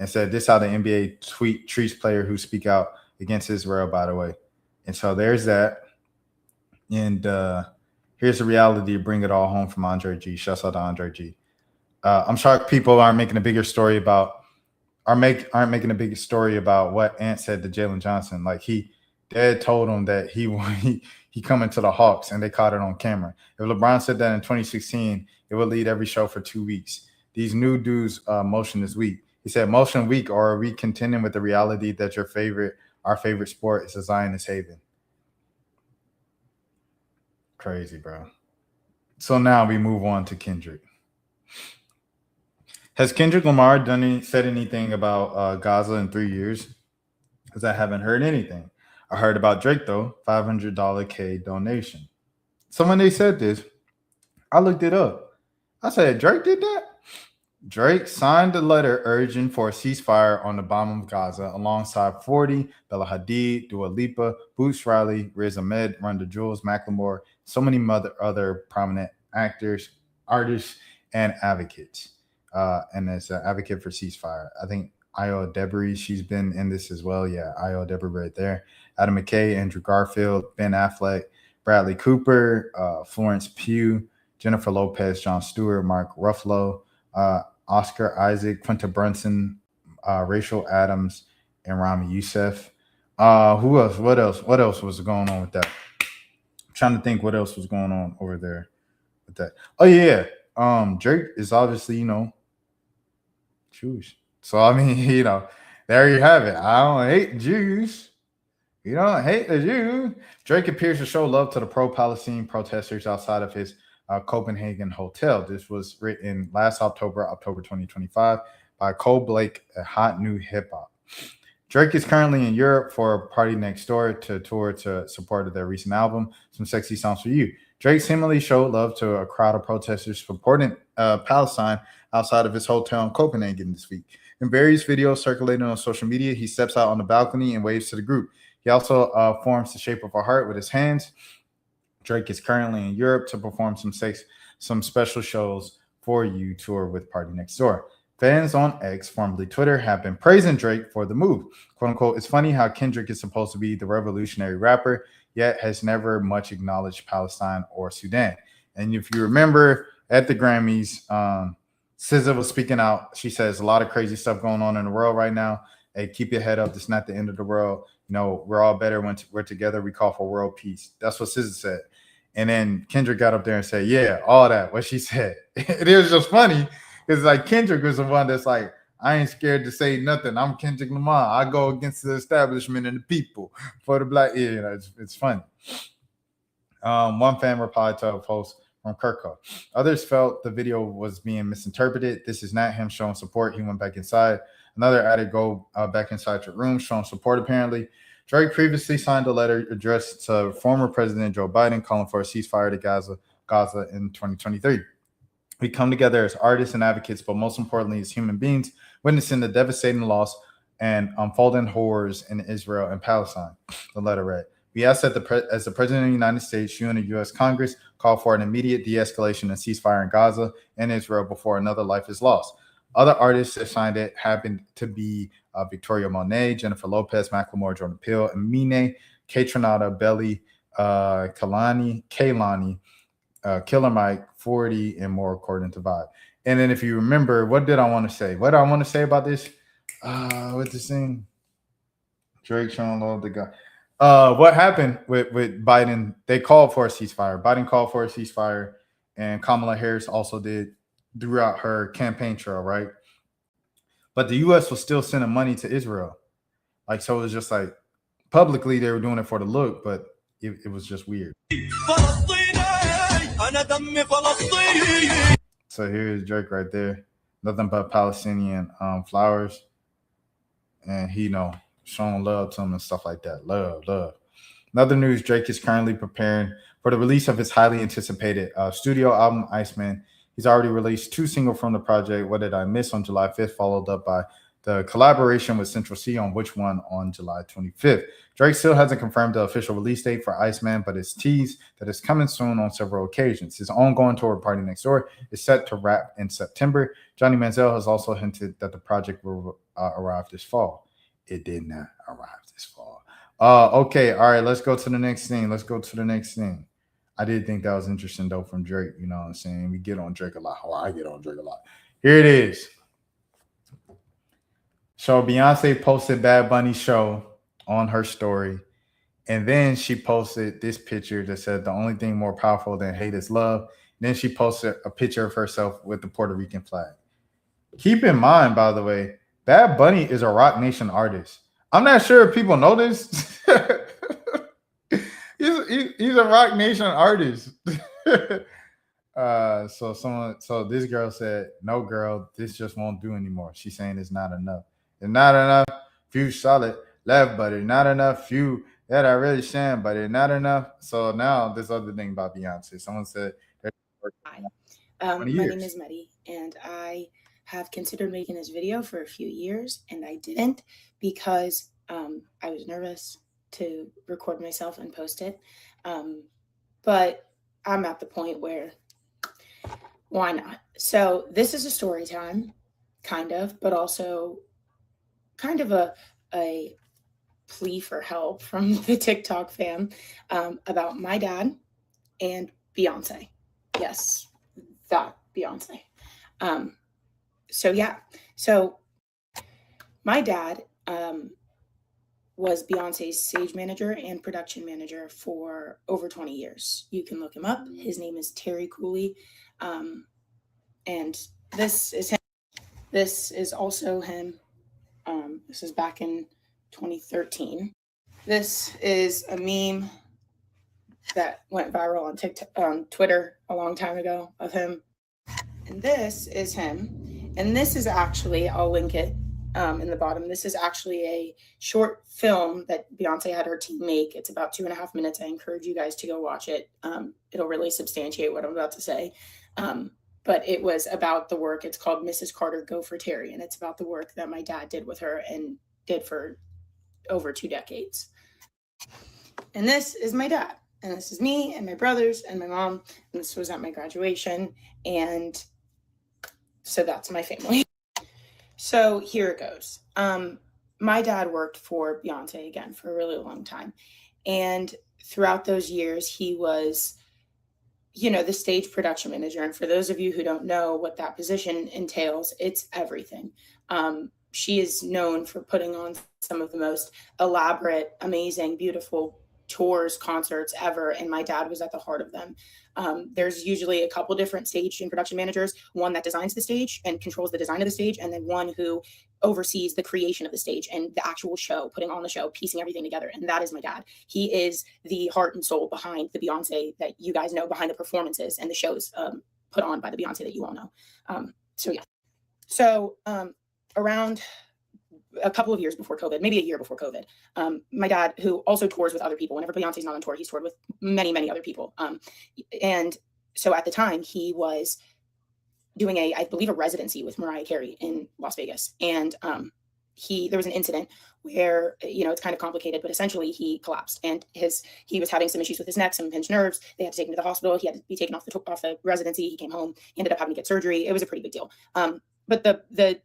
And said this is how the NBA treats players who speak out against Israel. By the way, and so there's that. And here's the reality to bring it all home from Andre G. Shouts out to Andre G. I'm shocked people aren't making a bigger story about aren't making a big story about what Ant said to Jalen Johnson. Like Dad told him that he coming to the Hawks, and they caught it on camera. If LeBron said that in 2016, it would lead every show for 2 weeks. These new dudes motion is weak. He said, motion weak, or are we contending with the reality that our favorite sport is a Zionist haven? Crazy, bro. So now we move on to Kendrick. Has Kendrick Lamar said anything about Gaza in 3 years? Because I haven't heard anything. I heard about Drake, though, $500 K donation. So when they said this, I looked it up. I said, Drake did that? Drake signed a letter urging for a ceasefire on the bomb of Gaza alongside 40, Bella Hadid, Dua Lipa, Boots Riley, Riz Ahmed, Rhonda Jules, Macklemore, so many other prominent actors, artists, and advocates. And as an advocate for ceasefire, I think Io Debris, she's been in this as well. Yeah, Io Debris right there. Adam McKay, Andrew Garfield, Ben Affleck, Bradley Cooper, Florence Pugh, Jennifer Lopez, Jon Stewart, Mark Ruffalo, Oscar Isaac, Quinta Brunson, Rachel Adams, and Rami Youssef. Who else? What else was going on with that? I'm trying to think what else was going on over there with that. Oh yeah. Drake is obviously, Jewish. So I mean, there you have it. I don't hate Jews. You don't hate the Jews. Drake appears to show love to the pro-Palestinian protesters outside of his Copenhagen hotel. This was written last October 2025, by Cole Blake, a hot new hip hop. Drake is currently in Europe for Party Next Door to tour to support their recent album, Some Sexy Songs for You. Drake seemingly showed love to a crowd of protesters supporting Palestine outside of his hotel in Copenhagen this week. In various videos circulating on social media, he steps out on the balcony and waves to the group. He also forms the shape of a heart with his hands. Drake is currently in Europe to perform some special shows for You tour with Party Next Door. Fans on X, formerly Twitter, have been praising Drake for the move. "Quote unquote, it's funny how Kendrick is supposed to be the revolutionary rapper, yet has never much acknowledged Palestine or Sudan." And if you remember at the Grammys, SZA was speaking out. She says a lot of crazy stuff going on in the world right now. Hey, keep your head up. It's not the end of the world. We're all better when we're together. We call for world peace. That's what SZA said. And then Kendrick got up there and said, yeah, all that, what she said. It is just funny. It's like Kendrick was the one that's like, I ain't scared to say nothing. I'm Kendrick Lamar. I go against the establishment and the people for the black. Yeah, it's funny. One fan replied to a post from Kirko. Others felt the video was being misinterpreted. This is not him showing support. He went back inside. Another added go back inside your room, showing support apparently. Drake previously signed a letter addressed to former President Joe Biden calling for a ceasefire to Gaza in 2023. We come together as artists and advocates, but most importantly as human beings, witnessing the devastating loss and unfolding horrors in Israel and Palestine, the letter read. We ask that as the President of the United States, you and the U.S. Congress call for an immediate de-escalation and ceasefire in Gaza and Israel before another life is lost. Other artists that signed it happened to be Victoria Monet, Jennifer Lopez, Macklemore, Jordan Peele, Amine, Kaytranada, Belly, Kaylani, Killer Mike, 40, and more according to Vibe. And then if you remember, what did I want to say? What do I want to say about this? What's this thing? Drake showing love the guy. What happened with Biden? They called for a ceasefire. Biden called for a ceasefire, and Kamala Harris also did throughout her campaign trail, right? But the U.S. was still sending money to Israel. So it was just like publicly they were doing it for the look, but it was just weird. So here's Drake right there. Nothing but Palestinian flowers. And he, showing love to him and stuff like that. Love. In other news, Drake is currently preparing for the release of his highly anticipated studio album, Iceman. He's already released 2 singles from the project, What Did I Miss, on July 5th, followed up by the collaboration with Central C on which one on July 25th. Drake still hasn't confirmed the official release date for Iceman, but it's teased that it's coming soon on several occasions. His ongoing tour, Party Next Door, is set to wrap in September. Johnny Manziel has also hinted that the project will arrive this fall. It did not arrive this fall. Okay, all right, let's go to the next thing. I did think that was interesting, though, from Drake. You know what I'm saying? We get on Drake a lot. Oh, I get on Drake a lot. Here it is. So Beyonce posted Bad Bunny's show on her story. And then she posted this picture that said the only thing more powerful than hate is love. And then she posted a picture of herself with the Puerto Rican flag. Keep in mind, by the way, Bad Bunny is a Rock Nation artist. I'm not sure if people know this. he's a Rock Nation artist. So this girl said, "No, girl, this just won't do anymore." She's saying it's not enough. It's not enough. Few solid left, but it's not enough. Few that I really stand, but it's not enough. So now this other thing about Beyonce. Someone said, "Hi, my name is Medi, and I have considered making this video for a few years, and I didn't because I was nervous to record myself and post it. But I'm at the point where why not? So this is a story time, kind of, but also kind of a plea for help from the TikTok fam about my dad and Beyonce. Yes, that Beyonce. So my dad was Beyonce's stage manager and production manager for over 20 years. You can look him up. His name is Terry Cooley. And this is him. This is also him. This is back in 2013. This is a meme that went viral on TikTok, on Twitter a long time ago of him. And this is him. And this is actually, I'll link it in the bottom. This is actually a short film that Beyonce had her team make. It's about 2.5 minutes. I encourage you guys to go watch it. It'll really substantiate what I'm about to say. But it was about the work. It's called Mrs. Carter Go for Terry. And it's about the work that my dad did with her and did for over 2 decades. And this is my dad. And this is me and my brothers and my mom. And this was at my graduation. And so that's my family. So here it goes. My dad worked for Beyonce again for a really long time. And throughout those years, he was, the stage production manager. And for those of you who don't know what that position entails, it's everything. She is known for putting on some of the most elaborate, amazing, beautiful tours, concerts ever. And my dad was at the heart of them. There's usually a couple different stage and production managers, one that designs the stage and controls the design of the stage, and then one who oversees the creation of the stage and the actual show, putting on the show, piecing everything together. And that is my dad. He is the heart and soul behind the Beyonce that you guys know, behind the performances and the shows put on by the Beyonce that you all know. So around a couple of years before COVID, maybe a year before COVID, my dad, who also tours with other people, whenever Beyonce's not on tour, he's toured with many, many other people. And so at the time he was doing I believe a residency with Mariah Carey in Las Vegas. And there was an incident where, it's kind of complicated, but essentially he collapsed and he was having some issues with his neck, some pinched nerves. They had to take him to the hospital. He had to be taken off the residency. He came home, he ended up having to get surgery. It was a pretty big deal. But the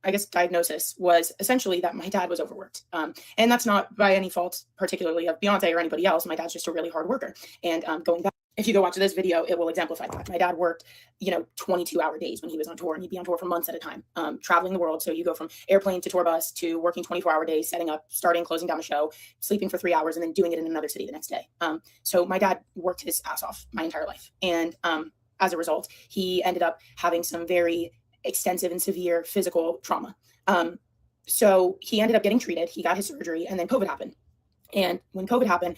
I guess diagnosis was essentially that my dad was overworked. And that's not by any fault, particularly of Beyonce or anybody else. My dad's just a really hard worker. And going back, if you go watch this video, it will exemplify that. My dad worked, 22-hour days when he was on tour, and he'd be on tour for months at a time, traveling the world. So you go from airplane to tour bus to working 24-hour days, setting up, starting, closing down the show, sleeping for 3 hours, and then doing it in another city the next day. So my dad worked his ass off my entire life. And as a result, he ended up having some very extensive and severe physical trauma. So he ended up getting treated. He got his surgery, and then COVID happened. And when COVID happened,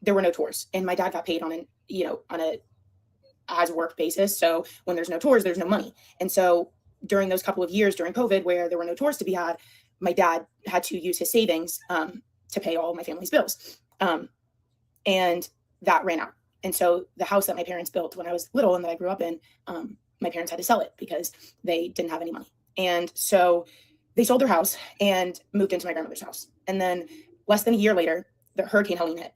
there were no tours, and my dad got paid on a as work basis. So when there's no tours, there's no money. And so during those couple of years during COVID, where there were no tours to be had, my dad had to use his savings to pay all of my family's bills. And that ran out. And so the house that my parents built when I was little and that I grew up in, my parents had to sell it because they didn't have any money. And so they sold their house and moved into my grandmother's house. And then less than a year later, the Hurricane Helene hit,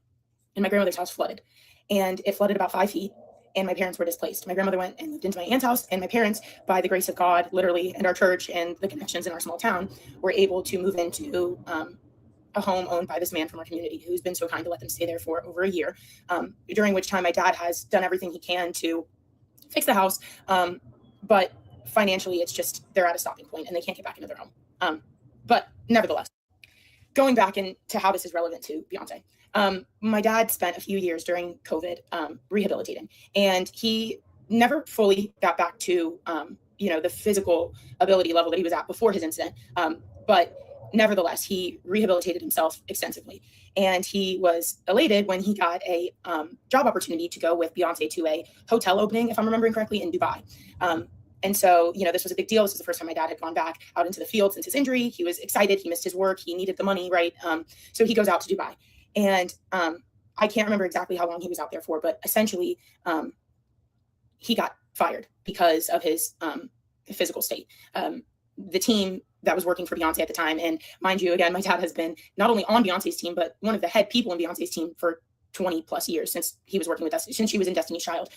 and my grandmother's house flooded. And it flooded about 5 feet, and my parents were displaced. My grandmother went and moved into my aunt's house, and my parents, by the grace of God, literally, and our church and the connections in our small town, were able to move into a home owned by this man from our community who's been so kind to let them stay there for over a year, during which time my dad has done everything he can to fix the house. But financially, it's just they're at a stopping point and they can't get back into their home. But nevertheless, going back into how this is relevant to Beyonce, my dad spent a few years during COVID rehabilitating, and he never fully got back to the physical ability level that he was at before his incident. But nevertheless, he rehabilitated himself extensively, and he was elated when he got a job opportunity to go with Beyonce to a hotel opening, if I'm remembering correctly, in Dubai. And so, this was a big deal. This was the first time my dad had gone back out into the field since his injury. He was excited. He missed his work. He needed the money, right? So he goes out to Dubai. And I can't remember exactly how long he was out there for, but essentially he got fired because of his physical state. The team that was working for Beyonce at the time, and mind you, again, my dad has been not only on Beyonce's team, but one of the head people in Beyonce's team for 20 plus years since he was working with us, since she was in Destiny's Child.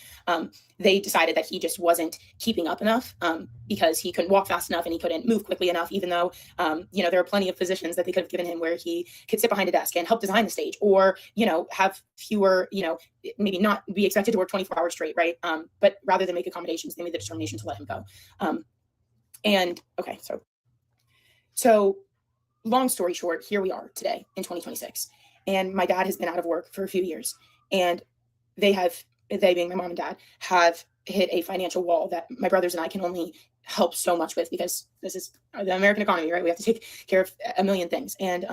They decided that he just wasn't keeping up enough because he couldn't walk fast enough and he couldn't move quickly enough, even though, there are plenty of positions that they could have given him where he could sit behind a desk and help design the stage, or, have fewer, maybe not be expected to work 24 hours straight, right? But rather than make accommodations, they made the determination to let him go. And okay, so long story short, here we are today in 2026. And my dad has been out of work for a few years, and they being my mom and dad, have hit a financial wall that my brothers and I can only help so much with, because this is the American economy, right? We have to take care of a million things. And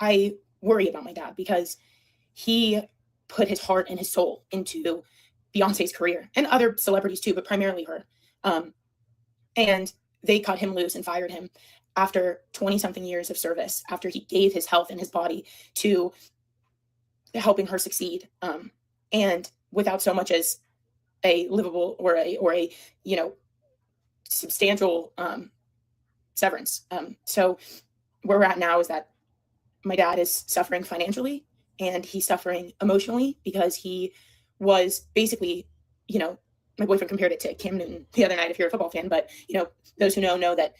I worry about my dad because he put his heart and his soul into Beyonce's career, and other celebrities too, but primarily her. And they cut him loose and fired him after 20 something years of service, after he gave his health and his body to helping her succeed. And without so much as a livable or a substantial severance. So where we're at now is that my dad is suffering financially, and he's suffering emotionally, because he was basically, my boyfriend compared it to Cam Newton the other night, if you're a football fan, but those who know that,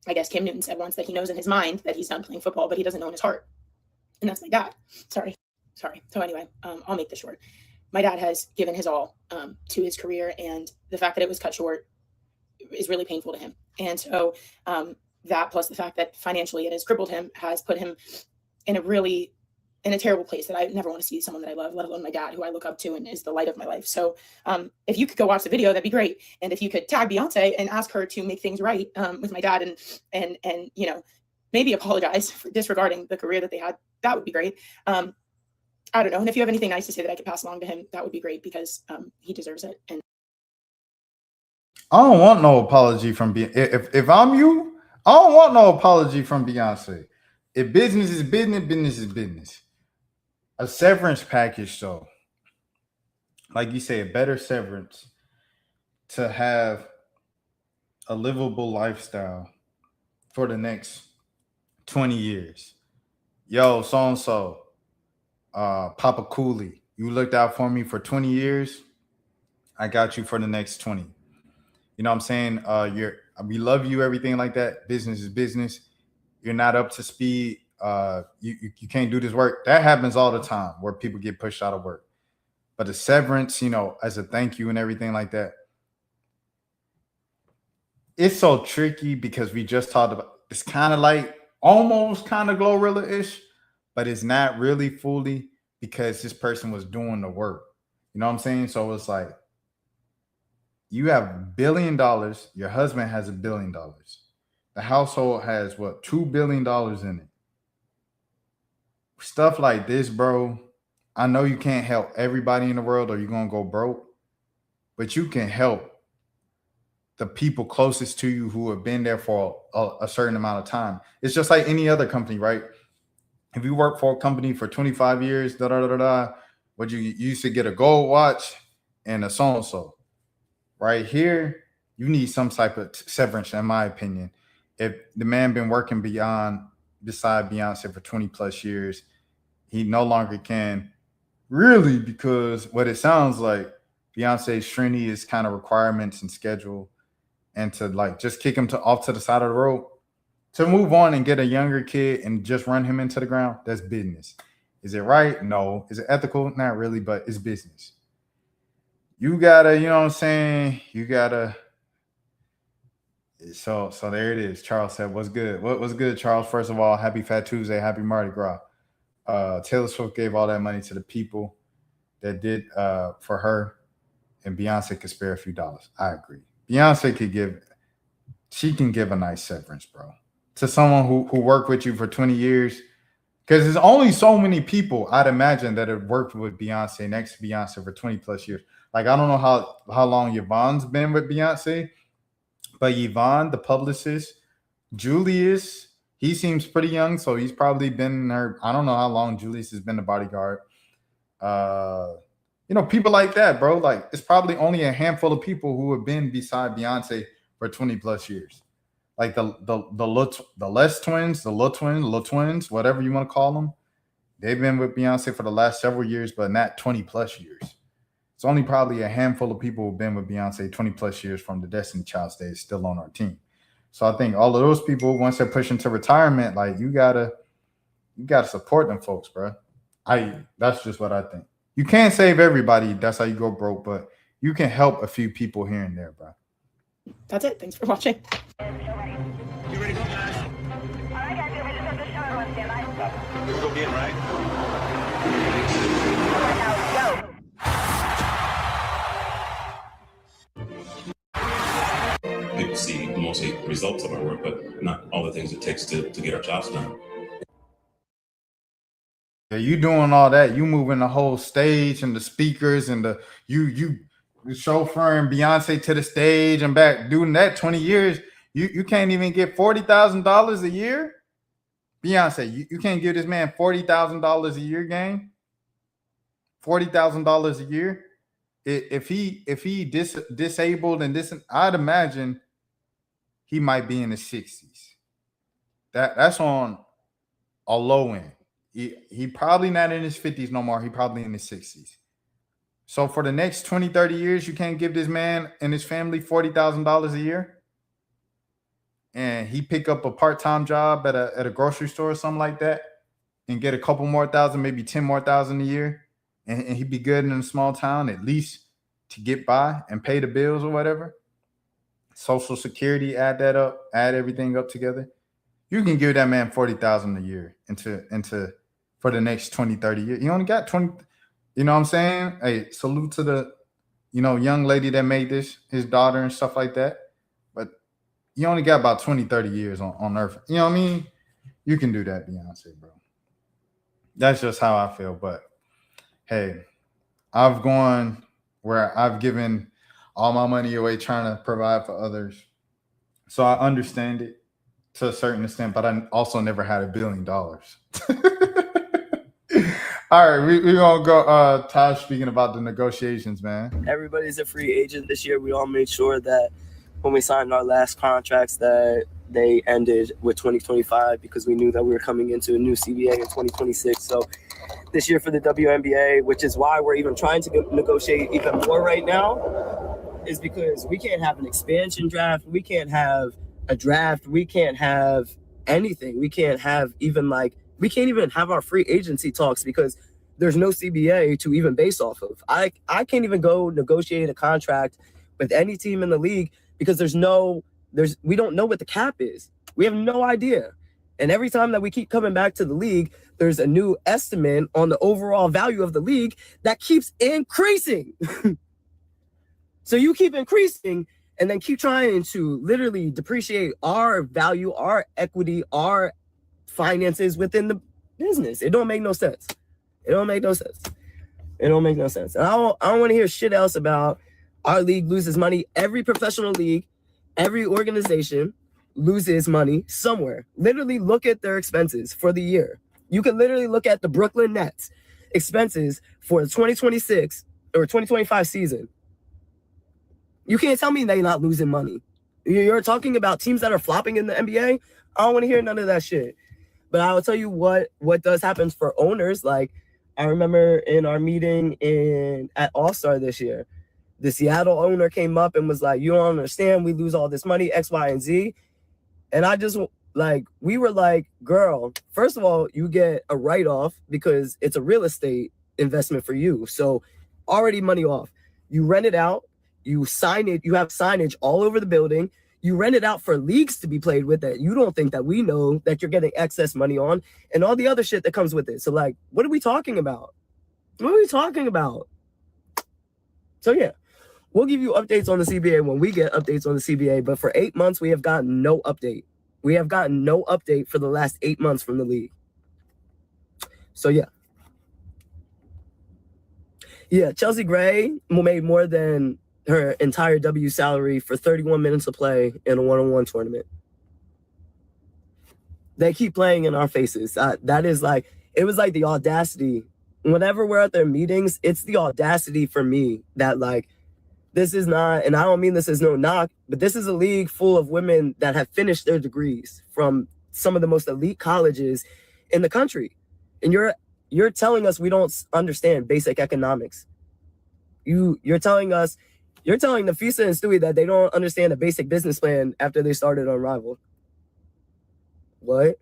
I guess Cam Newton said once that he knows in his mind that he's done playing football, but he doesn't know in his heart. And that's my dad. Sorry. So anyway, I'll make this short. My dad has given his all to his career, and the fact that it was cut short is really painful to him. And so that, plus the fact that financially it has crippled him, has put him in a terrible place that I never want to see someone that I love, let alone my dad, who I look up to and is the light of my life. So if you could go watch the video, that'd be great. And if you could tag Beyonce and ask her to make things right with my dad, and maybe apologize for disregarding the career that they had, that would be great. I don't know. And if you have anything nice to say that I could pass along to him, that would be great, because he deserves it. And I don't want no apology from if I'm you, I don't want no apology from Beyonce. If business is business, business is business. A severance package, though, like you say, a better severance to have a livable lifestyle for the next 20 years. Yo, so-and-so, Papa Cooley, you looked out for me for 20 years. I got you for the next 20. You know what I'm saying? We love you, everything like that. Business is business. You're not up to speed. You can't do this work. That happens all the time, where people get pushed out of work. But a severance, as a thank you and everything like that, it's so tricky, because we just talked about, it's kind of like almost kind of Glorilla-ish, but it's not really fully, because this person was doing the work. You know what I'm saying? So it's like, you have $1 billion. Your husband has $1 billion. The household has what, $2 billion in it. Stuff like this, bro. I know you can't help everybody in the world, or you're gonna go broke, but you can help the people closest to you who have been there for a certain amount of time. It's just like any other company, right? If you work for a company for 25 years, what you used to get a gold watch and a so-and-so. Right here, you need some type of severance, in my opinion. If the man been working beside Beyonce for 20 plus years, he no longer can really, because what it sounds like, Beyonce's Trini is kind of requirements and schedule, and to like just kick him off to the side of the road, to move on and get a younger kid and just run him into the ground, that's business. Is it right? No. Is it ethical? Not really, but it's business. You gotta, you know what I'm saying? You gotta. So there it is. Charles said, "What's good? What's good, Charles? First of all, happy Fat Tuesday, happy Mardi Gras." Taylor Swift gave all that money to the people that did for her, and Beyonce could spare a few dollars. I agree. Beyonce can give a nice severance, bro, to someone who worked with you for 20 years. Because there's only so many people, I'd imagine, that have worked with Beyonce, next to Beyonce for 20 plus years. Like, I don't know how long Yvonne's been with Beyonce, but Yvonne, the publicist, Julius, he seems pretty young, so he's probably been her. I don't know how long Julius has been the bodyguard. People like that, bro. Like, it's probably only a handful of people who have been beside Beyonce for 20 plus years. Like the Les twins, the little twins, whatever you want to call them. They've been with Beyonce for the last several years, but not 20 plus years. It's only probably a handful of people who've been with Beyonce 20 plus years from the Destiny Child days still on our team. So I think all of those people, once they're pushing to retirement, like you gotta support them folks, bro. That's just what I think. You can't save everybody. That's how you go broke, but you can help a few people here and there, bro. That's it. Thanks for watching. You ready to go, guys? All right, guys, we just have to show everyone stand by. Here we go again, right? People see mostly results of our work, but not all the things it takes to get our jobs done. Yeah, you doing all that. You moving the whole stage and the speakers and you chauffeuring Beyonce to the stage and back, doing that 20 years. You can't even get $40,000 a year. Beyonce, you can't give this man $40,000 a year, gang. $40,000 a year. If he disabled and this, I'd imagine he might be in the 60s. That's on a low end. He probably not in his 50s no more. He probably in his 60s. So for the next 20, 30 years, you can't give this man and his family $40,000 a year. And he pick up a part-time job at a grocery store or something like that and get a couple more thousand, maybe 10 more thousand a year. And he'd be good in a small town, at least to get by and pay the bills or whatever. Social Security, add that up, add everything up together. You can give that man $40,000 a year into for the next 20, 30 years. You only got 20, you know what I'm saying? Hey, salute to the, young lady that made this, his daughter and stuff like that. But you only got about 20, 30 years on earth. You know what I mean? You can do that, Beyonce, bro. That's just how I feel. But hey, I've gone where I've given all my money away trying to provide for others. So I understand it to a certain extent, but I also never had $1 billion. All right, we're going to go, Taj, speaking about the negotiations, man. Everybody's a free agent this year. We all made sure that when we signed our last contracts that they ended with 2025 because we knew that we were coming into a new CBA in 2026. So this year for the WNBA, which is why we're even trying to negotiate even more right now, is because we can't have an expansion draft. We can't have a draft. We can't have anything. We can't have even we can't even have our free agency talks because there's no CBA to even base off of. I can't even go negotiate a contract with any team in the league because we don't know what the cap is. We have no idea. And every time that we keep coming back to the league, there's a new estimate on the overall value of the league that keeps increasing. So you keep increasing and then keep trying to literally depreciate our value, our equity, our finances within the business. It don't make no sense. It don't make no sense. It don't make no sense. And I don't want to hear shit else about our league loses money. Every professional league, every organization loses money somewhere. Literally look at their expenses for the year. You can literally look at the Brooklyn Nets expenses for the 2026 or 2025 season. You can't tell me they're not losing money. You're talking about teams that are flopping in the NBA. I don't want to hear none of that shit. But I will tell you what does happen for owners. Like, I remember in our meeting at All-Star this year, the Seattle owner came up and was like, you don't understand, we lose all this money, X, Y, and Z. And I just, like, we were like, girl, first of all, you get a write-off because it's a real estate investment for you. So already money off. You rent it out, you sign it, you have signage all over the building. You rent it out for leagues to be played with that you don't think that we know that you're getting excess money on, and all the other shit that comes with it. So, like, what are we talking about? What are we talking about? So, yeah, we'll give you updates on the CBA when we get updates on the CBA. But for 8 months, we have gotten no update. We have gotten no update for the last 8 months from the league. So, yeah. Yeah, Chelsea Gray made more than her entire W salary for 31 minutes of play in a one-on-one tournament. They keep playing in our faces. That is like, it was like the audacity. Whenever we're at their meetings, it's the audacity for me that, like, this is not, and I don't mean this as no knock, but this is a league full of women that have finished their degrees from some of the most elite colleges in the country. And you're telling us we don't understand basic economics. You're telling the Fisa and Stewie that they don't understand a basic business plan after they started Unrivaled. What?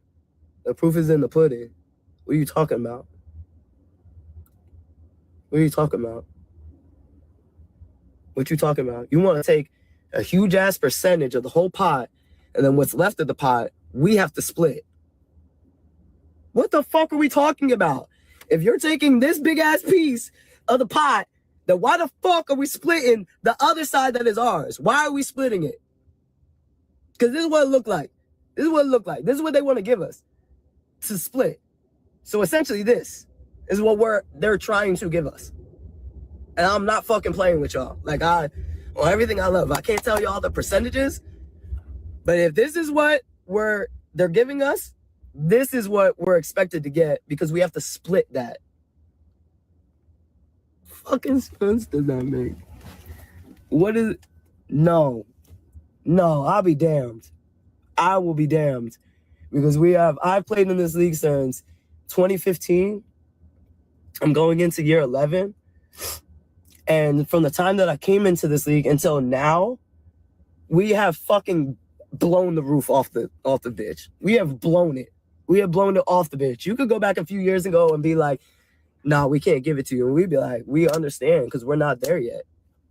The proof is in the pudding. What are you talking about? What are you talking about? What you talking about? You want to take a huge ass percentage of the whole pot, and then what's left of the pot, we have to split. What the fuck are we talking about? If you're taking this big ass piece of the pot, then why the fuck are we splitting the other side that is ours? Why are we splitting it? Because this is what it looked like. This is what it looked like. This is what they want to give us to split. So essentially this is what they're trying to give us. And I'm not fucking playing with y'all. Like, on everything I love. I can't tell y'all the percentages, but if this is what they're giving us, this is what we're expected to get because we have to split that. Fucking sense does that make? What is it? No, I'll be damned. I will be damned because I've played in this league since 2015. I'm going into year 11. And from the time that I came into this league until now, we have fucking blown the roof off the bitch. We have blown it. We have blown it off the bitch. You could go back a few years ago and be like, nah, we can't give it to you. And we'd be like, we understand because we're not there yet.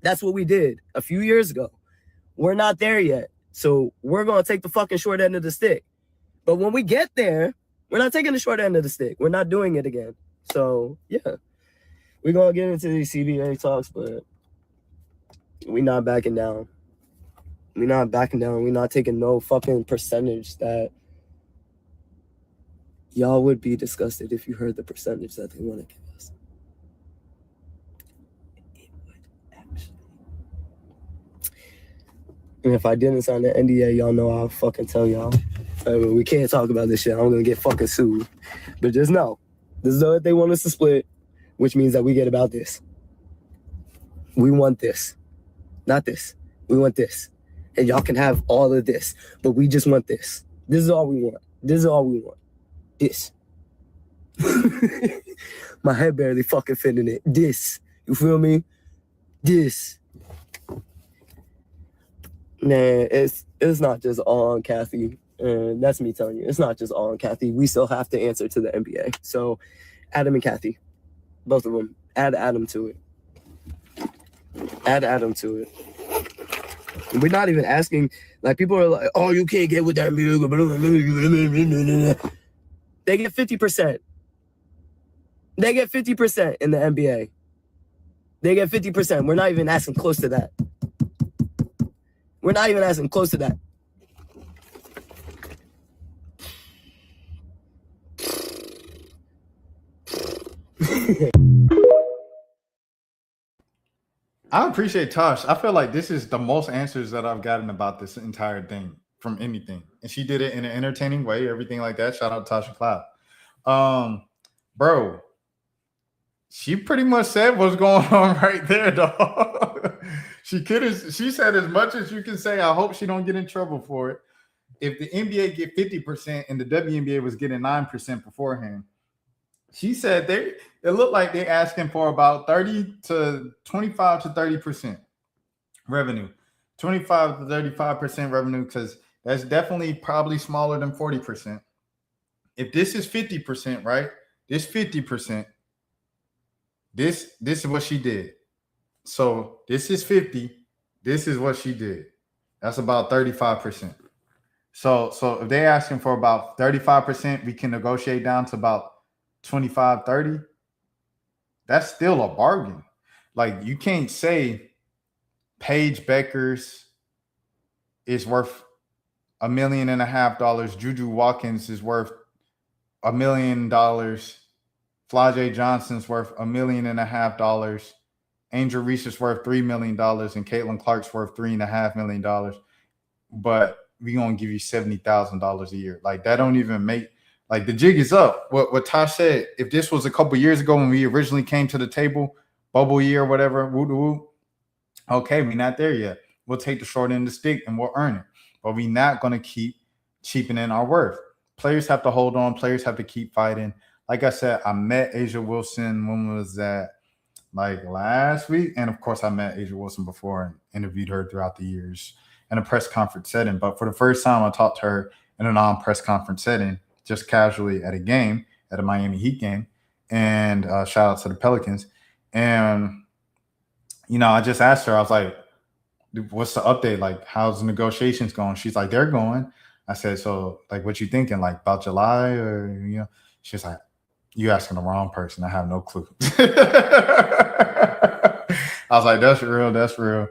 That's what we did a few years ago. We're not there yet. So we're going to take the fucking short end of the stick. But when we get there, we're not taking the short end of the stick. We're not doing it again. So, yeah. We're going to get into these CBA talks, but we're not backing down. We're not backing down. We're not taking no fucking percentage that y'all would be disgusted if you heard the percentage that they want to give us. It would actually. And if I didn't sign the NDA, y'all know I'll fucking tell y'all. I mean, we can't talk about this shit. I'm going to get fucking sued. But just know, this is what they want us to split, which means that we get about this. We want this. Not this. We want this. And y'all can have all of this. But we just want this. This is all we want. This is all we want. This. My head barely fucking fit in it. This. You feel me? This. Man, it's not just all on Kathy. And that's me telling you. It's not just all on Kathy. We still have to answer to the NBA. So, Adam and Kathy. Both of them. Add Adam to it. Add Adam to it. We're not even asking. Like, people are like, oh, you can't get with that music. They get 50%. They get 50% in the NBA. They get 50%. We're not even asking close to that. We're not even asking close to that. I appreciate Tosh. I feel like this is the most answers that I've gotten about this entire thing from anything. And she did it in an entertaining way, everything like that. Shout out to Tasha Cloud. Bro, she pretty much said what's going on right there, dog. She said as much as you can say, I hope she don't get in trouble for it. If the NBA get 50% and the WNBA was getting 9% beforehand, she said it looked like they're asking for about 30 to 25 to 30% revenue. 25 to 35% revenue, because that's definitely probably smaller than 40%. If this is 50%, right? This 50%. This is what she did. So this is 50. This is what she did. That's about 35%. So if they're asking for about 35%, we can negotiate down to about 25, 30. That's still a bargain. Like, you can't say Paige Beckers is worth $1.5 million. Juju Watkins is worth $1 million. Flajay Johnson's worth $1.5 million. Angel Reese is worth $3 million, and Caitlin Clark's worth $3.5 million. But we gonna give you $70,000 a year. Like, that don't even make, like, the jig is up. What Tosh said, if this was a couple years ago when we originally came to the table, bubble year, whatever, woo, okay, we're not there yet. We'll take the short end of the stick and we'll earn it. But we're not gonna keep cheapening our worth. Players have to hold on. Players have to keep fighting. Like I said, I met Asia Wilson. When was that? Like last week. And of course, I met Asia Wilson before and interviewed her throughout the years in a press conference setting. But for the first time, I talked to her in a non-press conference setting, just casually at a game, at a Miami Heat game. And shout out to the Pelicans. And, you know, I just asked her, I was like, what's the update? Like, how's the negotiations going? She's like, they're going. I said, so, like, what you thinking? Like, about July, or, you know? She's like, you asking the wrong person. I have no clue. I was like, that's real.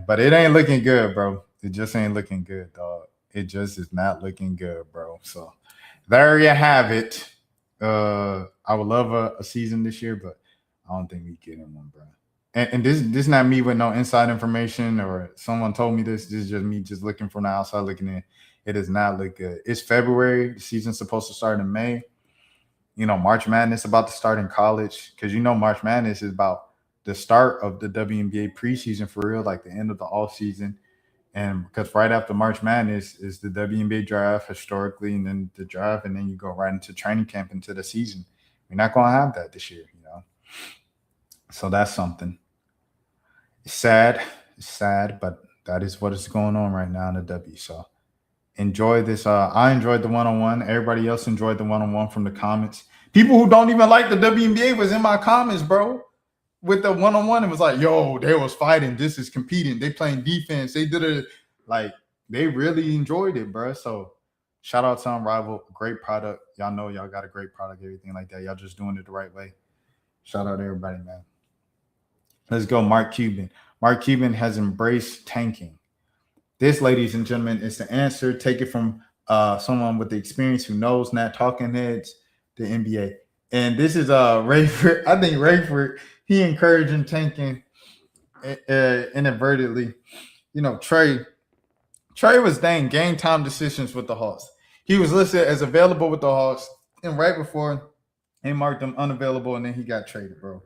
But it ain't looking good, bro. It just ain't looking good, dog. It just is not looking good, bro. So there you have it. I would love a season this year, but I don't think we get in one, bro. And this is not me with no inside information or someone told me this. This is just me just looking from the outside looking in. It does not look good. It's February. The season's supposed to start in May. You know, March Madness about to start in college, because, you know, March Madness is about the start of the WNBA preseason for real, like the end of the off season. And because right after March Madness is the WNBA draft historically, and then the draft, and then you go right into training camp into the season. We're not going to have that this year, you know. So that's something. It's sad, but that is what is going on right now in the W. So enjoy this. I enjoyed the one-on-one. Everybody else enjoyed the one-on-one from the comments. People who don't even like the WNBA was in my comments, bro. With the one-on-one, it was like, yo, they was fighting. This is competing. They playing defense. They did it. Like, they really enjoyed it, bro. So shout out to Unrivaled. Great product. Y'all know y'all got a great product, everything like that. Y'all just doing it the right way. Shout out to everybody, man. Let's go, Mark Cuban. Mark Cuban has embraced tanking. This, ladies and gentlemen, is the answer. Take it from someone with the experience who knows, not talking heads, the NBA. And this is Rayford. I think Rayford, he encouraging tanking inadvertently. You know, Trey was dang game time decisions with the Hawks. He was listed as available with the Hawks, and right before they marked him unavailable, and then he got traded, bro.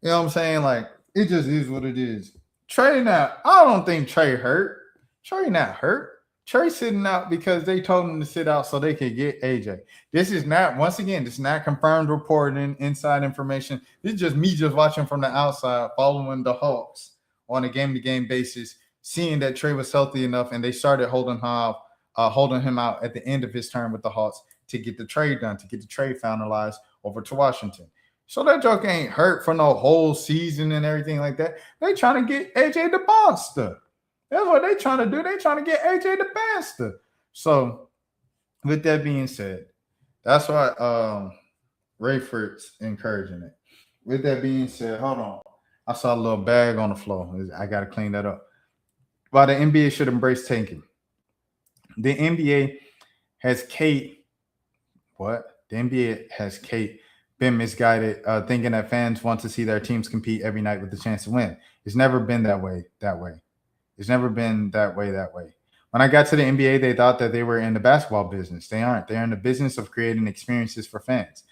You know what I'm saying? Like, it just is what it is. Trey now, I don't think Trey hurt. Trey not hurt. Trey sitting out because they told him to sit out so they could get AJ. This is not, once again, this is not confirmed reporting, inside information. This is just me just watching from the outside, following the Hawks on a game-to-game basis, seeing that Trey was healthy enough, and they started holding him out at the end of his term with the Hawks to get the trade done, to get the trade finalized over to Washington. So that joke ain't hurt for no whole season and everything like that. They trying to get AJ the monster. That's what they trying to do. They trying to get AJ the monster. So with that being said, that's why Rayford's encouraging it. With that being said, hold on. I saw a little bag on the floor. I got to clean that up. Why the NBA should embrace tanking. The NBA has Kate. What? The NBA has Kate been misguided, thinking that fans want to see their teams compete every night with the chance to win. It's never been that way. It's never been that way. When I got to the NBA, they thought that they were in the basketball business. They aren't. They're in the business of creating experiences for fans.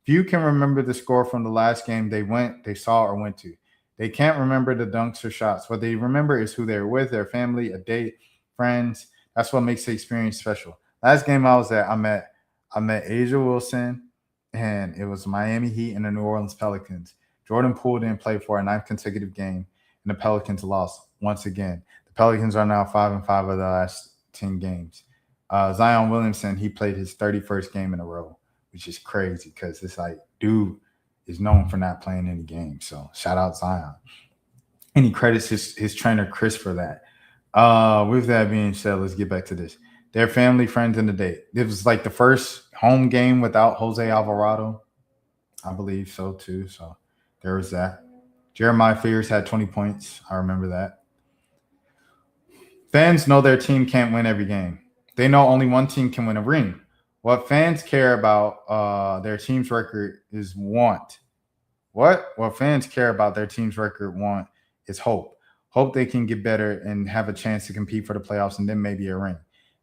If you can remember the score from the last game they went to, They can't remember the dunks or shots. What they remember is who they're with, their family, a date, friends. That's what makes the experience special. Last game I was at, I met Asia Wilson, and it was Miami Heat and the New Orleans Pelicans. Jordan Poole didn't play for a 9th consecutive game, and the Pelicans lost once again. The Pelicans are now 5-5 of the last 10 games. Zion Williamson, he played his 31st game in a row, which is crazy because it's like, dude is known for not playing any games. So shout out Zion. And he credits his trainer, Chris, for that. With that being said, let's get back to this. Their family, friends, and the date. It was like the first home game without Jose Alvarado. I believe so, too. So there was that. Jeremiah Fears had 20 points. I remember that. Fans know their team can't win every game. They know only one team can win a ring. What fans care about their team's record is want. What fans care about their team's record want is hope. Hope they can get better and have a chance to compete for the playoffs and then maybe a ring.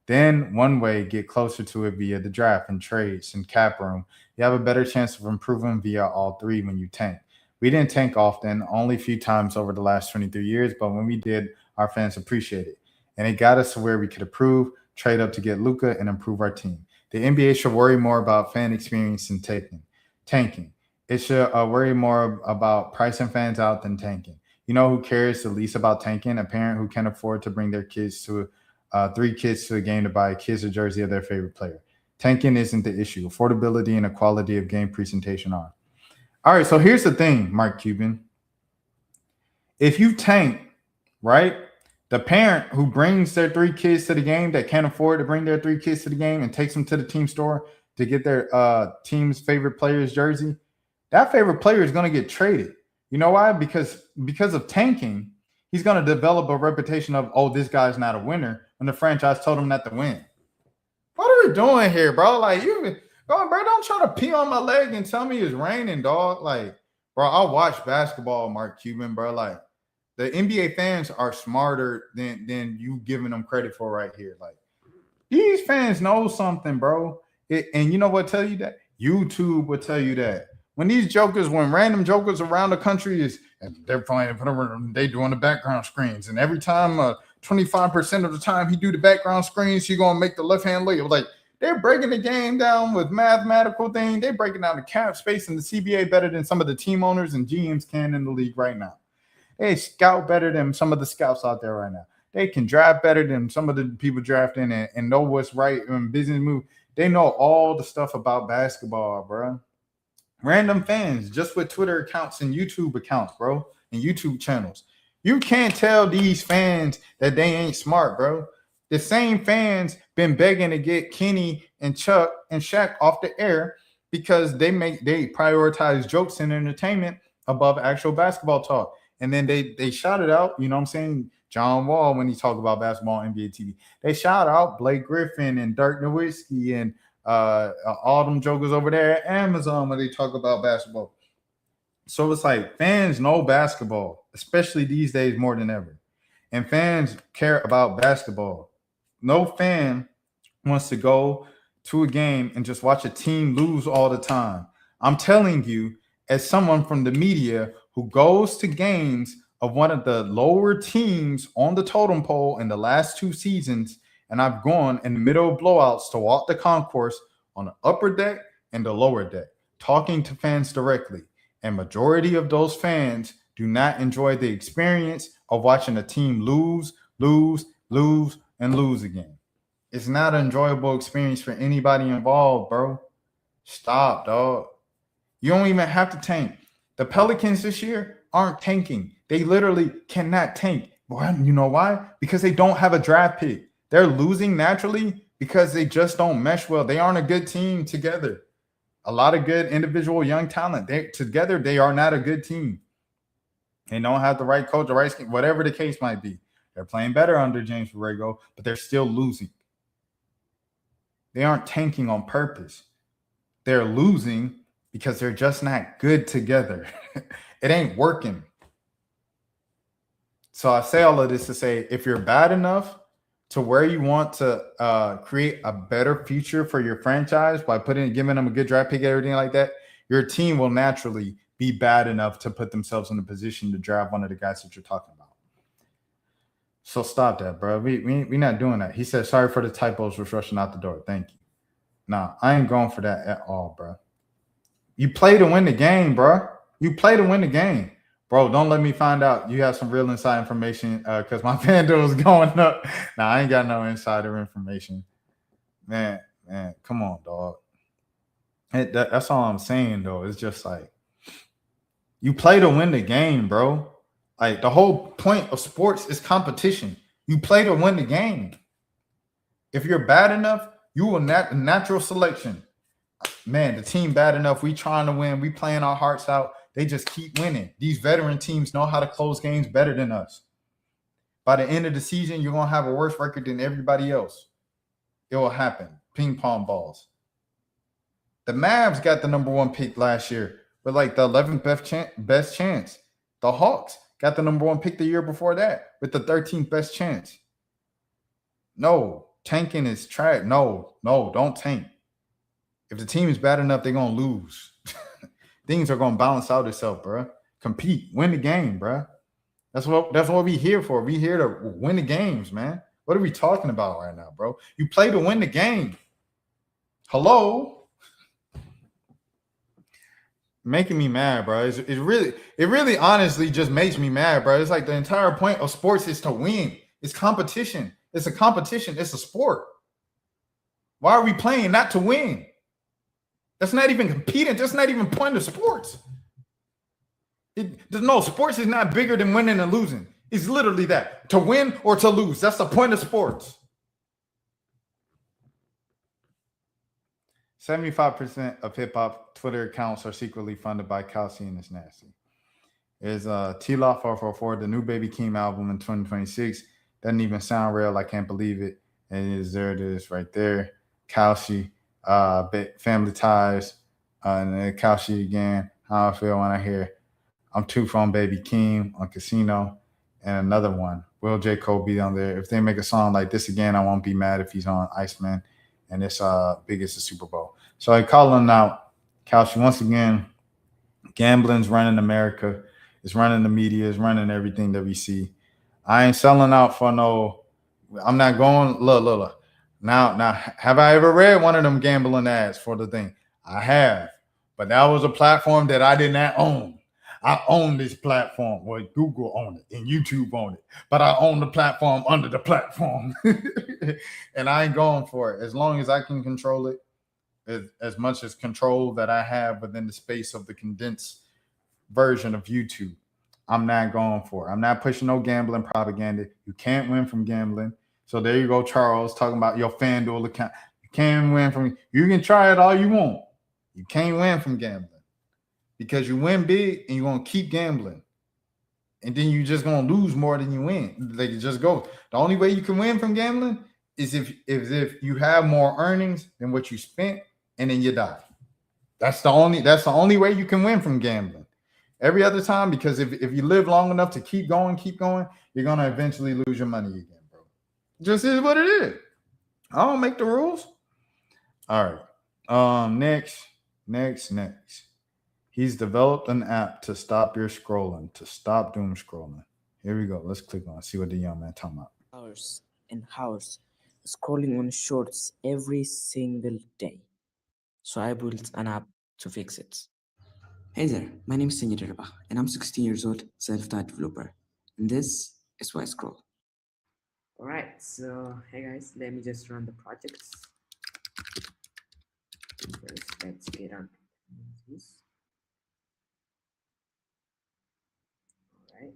Then one way, get closer to it via the draft and trades and cap room. You have a better chance of improving via all three when you tank. We didn't tank often, only a few times over the last 23 years, but when we did, our fans appreciated it. And it got us to where we could improve, trade up to get Luka, and improve our team. The NBA should worry more about fan experience than tanking. It should worry more about pricing fans out than tanking. You know who cares the least about tanking? A parent who can afford to bring their kids to 3 kids to a game to buy a kids a jersey of their favorite player. Tanking isn't the issue. Affordability and the quality of game presentation are. All right, so here's the thing, Mark Cuban. If you tank, right, the parent who brings their 3 kids to the game that can't afford to bring their 3 kids to the game and takes them to the team store to get their team's favorite player's jersey, that favorite player is going to get traded. You know why? Because of tanking, he's going to develop a reputation of, oh, this guy's not a winner when the franchise told him not to win. What are we doing here, bro? Like, bro, don't try to pee on my leg and tell me it's raining, dog. Like, bro, I watch basketball, Mark Cuban, bro. Like, the NBA fans are smarter than you giving them credit for right here. Like, these fans know something, bro. And you know what tell you that? YouTube will tell you that. When random jokers around the country they're playing, they doing the background screens. And every time 25% of the time he do the background screens, he going to make the left-hand layup. Like, they're breaking the game down with mathematical things. They're breaking down the cap space in the CBA better than some of the team owners and GMs can in the league right now. They scout better than some of the scouts out there right now. They can draft better than some of the people drafting and know what's right in business move. They know all the stuff about basketball, bro. Random fans just with Twitter accounts and YouTube accounts, bro, and YouTube channels. You can't tell these fans that they ain't smart, bro. The same fans been begging to get Kenny and Chuck and Shaq off the air because they prioritize jokes and entertainment above actual basketball talk. And then they shout it out, you know what I'm saying? John Wall, when he talk about basketball on NBA TV, they shout out Blake Griffin and Dirk Nowitzki and all them jokers over there at Amazon when they talk about basketball. So it's like fans know basketball, especially these days more than ever. And fans care about basketball. No fan wants to go to a game and just watch a team lose all the time. I'm telling you, as someone from the media who goes to games of one of the lower teams on the totem pole in the last 2 seasons, and I've gone in the middle of blowouts to walk the concourse on the upper deck and the lower deck, talking to fans directly. And majority of those fans do not enjoy the experience of watching a team lose again. It's not an enjoyable experience for anybody involved, bro. Stop, dog. You don't even have to tank. The Pelicans this year aren't tanking. They literally cannot tank. Well, you know why? Because they don't have a draft pick. They're losing naturally because they just don't mesh well. They aren't a good team together. A lot of good individual young talent. Together, they are not a good team. They don't have the right coach, the right scheme, whatever the case might be. They're playing better under James Borrego, but they're still losing. They aren't tanking on purpose. They're losing because they're just not good together. It ain't working. So I say all of this to say, if you're bad enough to where you want to create a better future for your franchise by giving them a good draft pick and everything like that, your team will naturally be bad enough to put themselves in a position to draft one of the guys that you're talking about. So stop that, bro. We not doing that. He said, sorry for the typos, was rushing out the door. Thank you. Nah, I ain't going for that at all, bro. You play to win the game, bro. You play to win the game. Bro, don't let me find out you have some real inside information because my FanDuel is going up. Nah, I ain't got no insider information. Man, come on, dog. That's all I'm saying, though. It's just like you play to win the game, bro. Like the whole point of sports is competition. You play to win the game. If you're bad enough, you will natural selection. Man, the team bad enough. We trying to win. We playing our hearts out. They just keep winning. These veteran teams know how to close games better than us. By the end of the season, you're going to have a worse record than everybody else. It will happen. Ping pong balls. The Mavs got the number 1 pick last year with like the 11th best chance. The Hawks got the number 1 pick the year before that with the 13th best chance. No, tanking is trash. No, don't tank. If the team is bad enough, they're going to lose. Things are going to balance out itself, bro. Compete. Win the game, bro. That's what we here for. We here to win the games, man. What are we talking about right now, bro? You play to win the game. Hello? Making me mad, bro. It really honestly just makes me mad, bro. It's like the entire point of sports is to win. It's competition. It's a competition. It's a sport. Why are we playing not to win? That's not even competing. That's not even point of sports. No, sports is not bigger than winning and losing. It's literally that. To win or to lose. That's the point of sports. 75% of hip-hop Twitter accounts are secretly funded by Kelsey, and it's nasty. Is T-Law 444, the new Baby Keem album in 2026. Doesn't even sound real. I can't believe it. And there it is right there. Kelsey, Family Ties, and then Kelsey again. How I feel when I hear I'm Too from Baby Keem on Casino, and another one. Will J. Cole be on there? If they make a song like this again, I won't be mad if he's on Iceman, and it's big as the Super Bowl. So I call him out. Kelsey, once again, gambling's running America. It's running the media. It's running everything that we see. I ain't selling out for no. I'm not going. Look. Now, have I ever read one of them gambling ads for the thing? I have, but that was a platform that I did not own. I own this platform. Well, Google owned it and YouTube owned it, but I own the platform under the platform. And I ain't going for it. As long as I can control it, as much as control that I have within the space of the condensed version of YouTube, I'm not going for it. I'm not pushing no gambling propaganda. You can't win from gambling. So there you go, Charles, talking about your FanDuel account. You can't win from, you can try it all you want. You can't win from gambling. Because you win big and you're going to keep gambling. And then you're just going to lose more than you win. Like, just go. The only way you can win from gambling is if you have more earnings than what you spent and then you die. That's the only way you can win from gambling. Every other time, because if you live long enough to keep going, you're going to eventually lose your money again, bro. Just is what it is. I don't make the rules. All right. Next. He's developed an app to stop your scrolling, to stop doom scrolling. Here we go. Let's click on it, see what the young man talking about. Hours and hours scrolling on shorts every single day. So I built an app to fix it. Hey there, my name is Senor Raba, and I'm 16 years old, self-taught developer. And this is why I scroll. Alright, so hey guys, let me just run the projects. First, let's get on this. Alright,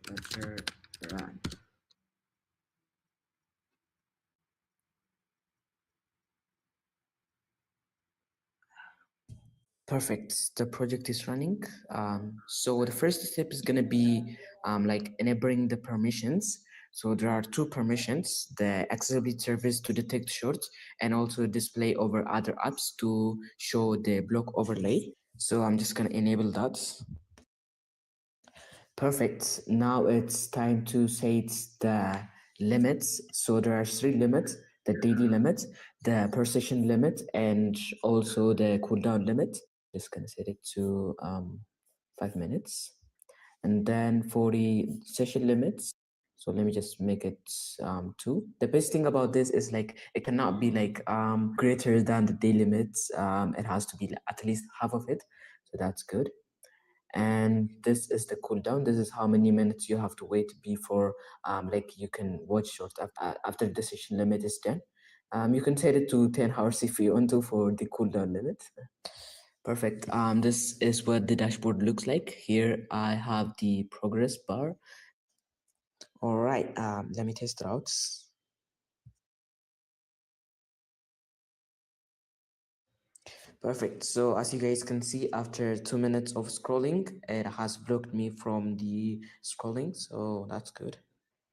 let's run. Perfect, the project is running. So the first step is gonna be like enabling the permissions. So there are two permissions, the accessibility service to detect shorts and also display over other apps to show the block overlay. So I'm just gonna enable that. Perfect, now it's time to set the limits. So there are 3 limits, the daily limit, the per session limit, and also the cooldown limit. Just gonna set it to 5 minutes. And then for the session limits, so let me just make it 2. The best thing about this is like it cannot be like greater than the day limits. It has to be at least half of it, so that's good. And this is the cooldown. This is how many minutes you have to wait before like you can watch short after the session limit is done. You can set it to 10 hours if you want to for the cooldown limit. Perfect. This is what the dashboard looks like. Here I have the progress bar. All right, let me test it out. Perfect. So as you guys can see, after 2 minutes of scrolling, it has blocked me from the scrolling. So that's good.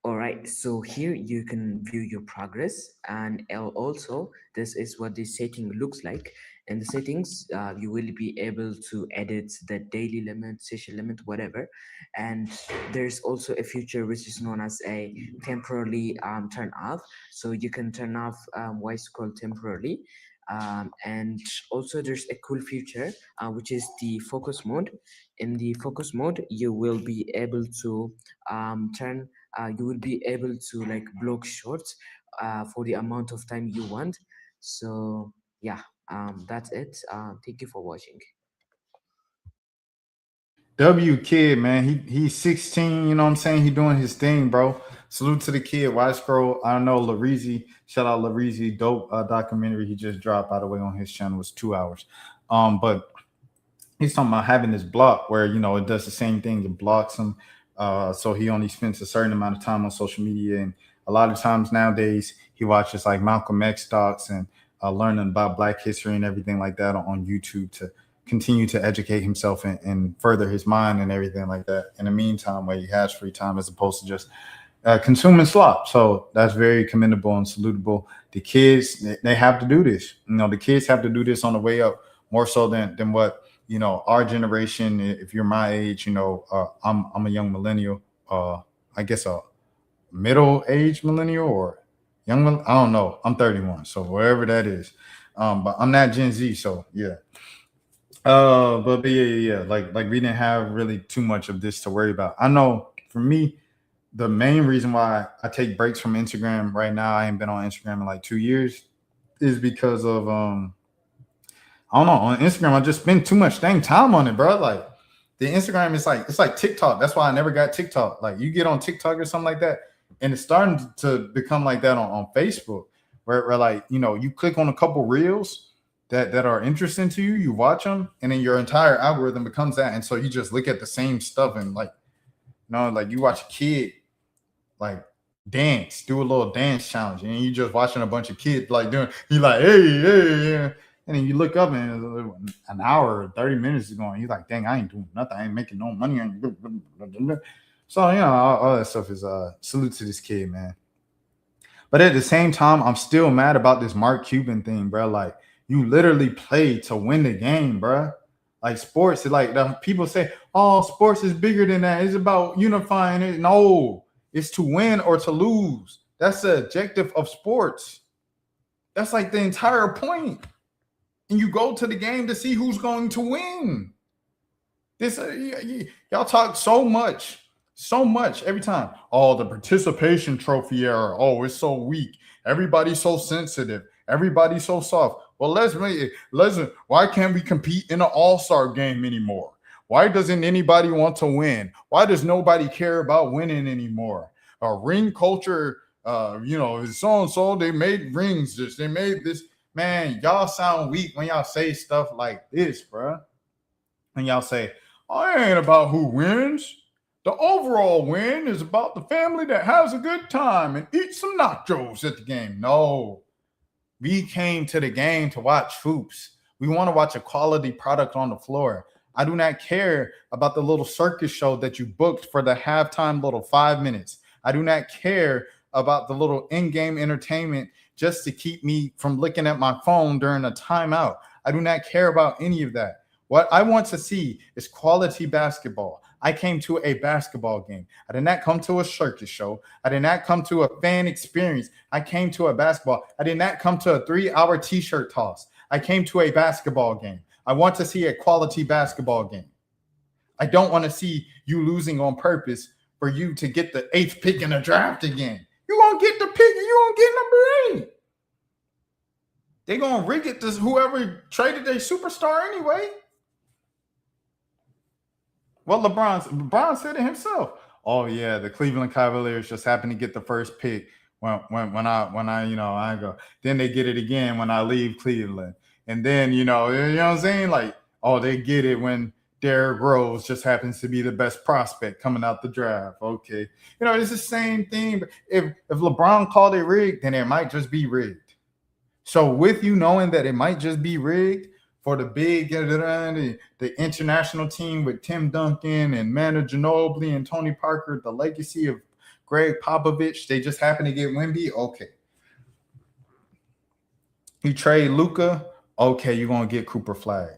All right, so here you can view your progress, and also this is what the setting looks like. In the settings, you will be able to edit the daily limit, session limit, whatever. And there's also a feature which is known as a temporarily turn off. So you can turn off while scroll temporarily. And also there's a cool feature which is the focus mode. In the focus mode, you will be able to you will be able to like block shorts for the amount of time you want. So yeah, that's it. Thank you for watching. W kid, man. He's 16, you know what I'm saying? He doing his thing, bro. Salute to the kid. Why scroll? I don't know, Larizi. Shout out Larizi. Dope documentary he just dropped, by the way, on his channel. It's 2 hours. But he's talking about having this block where, you know, it does the same thing. It blocks him. So he only spends a certain amount of time on social media. And a lot of times nowadays he watches like Malcolm X docs and learning about Black history and everything like that on YouTube to continue to educate himself and further his mind and everything like that. In the meantime, where he has free time as opposed to just consuming slop. So that's very commendable and salutable. The kids, they have to do this. You know, the kids have to do this on the way up more so than what, you know, our generation. If you're my age, you know, I'm a young millennial, I guess a middle-aged millennial or young, I don't know. I'm 31, so wherever that is. But I'm not Gen Z, so yeah. But yeah. Like we didn't have really too much of this to worry about. I know for me, the main reason why I take breaks from Instagram right now, I ain't been on Instagram in like 2 years, is because of I don't know, on Instagram I just spend too much dang time on it, bro. Like the Instagram is like, it's like TikTok. That's why I never got TikTok. Like you get on TikTok or something like that, and it's starting to become like that on Facebook, where like, you know, you click on a couple reels that are interesting to you, you watch them, and then your entire algorithm becomes that. And so you just look at the same stuff, and like, you know, like you watch a kid like dance, do a little dance challenge, and you just watching a bunch of kids like doing, you like, hey, yeah. And then you look up and an hour or 30 minutes is going, you're like, dang, I ain't doing nothing. I ain't making no money. So, you know, all that stuff is salute to this kid, man. But at the same time, I'm still mad about this Mark Cuban thing, bro. Like, you literally play to win the game, bro. Like sports, like the people say, oh, sports is bigger than that. It's about unifying it. No, it's to win or to lose. That's the objective of sports. That's like the entire point. And you go to the game to see who's going to win. This y'all talk so much every time. Oh, the participation trophy era. Oh, it's so weak. Everybody's so sensitive. Everybody's so soft. Well, listen. Why can't we compete in an all-star game anymore? Why doesn't anybody want to win? Why does nobody care about winning anymore? Ring culture, you know, so and so. They made rings. They made this. Man, y'all sound weak when y'all say stuff like this, bro. And y'all say, oh, it ain't about who wins. The overall win is about the family that has a good time and eats some nachos at the game. No, we came to the game to watch hoops. We want to watch a quality product on the floor. I do not care about the little circus show that you booked for the halftime little 5 minutes. I do not care about the little in-game entertainment just to keep me from looking at my phone during a timeout. I do not care about any of that. What I want to see is quality basketball. I came to a basketball game. I did not come to a circus show. I did not come to a fan experience. I came to a basketball. I did not come to a 3-hour t-shirt toss. I came to a basketball game. I want to see a quality basketball game. I don't want to see you losing on purpose for you to get the 8th pick in the draft again. You're going to get the pick and you're going to get number 8. They're going to rig it to whoever traded their superstar anyway. Well, LeBron said it himself. Oh yeah, the Cleveland Cavaliers just happened to get the first pick when I go. Then they get it again when I leave Cleveland. And then you know what I'm saying? Like, oh, they get it when Derrick Rose just happens to be the best prospect coming out the draft. Okay. You know, it's the same thing. But if LeBron called it rigged, then it might just be rigged. So with you knowing that it might just be rigged for the big, the international team with Tim Duncan and Manu Ginobili and Tony Parker, the legacy of Greg Popovich, they just happen to get Wemby. Okay. You trade Luka, okay, you're going to get Cooper Flag.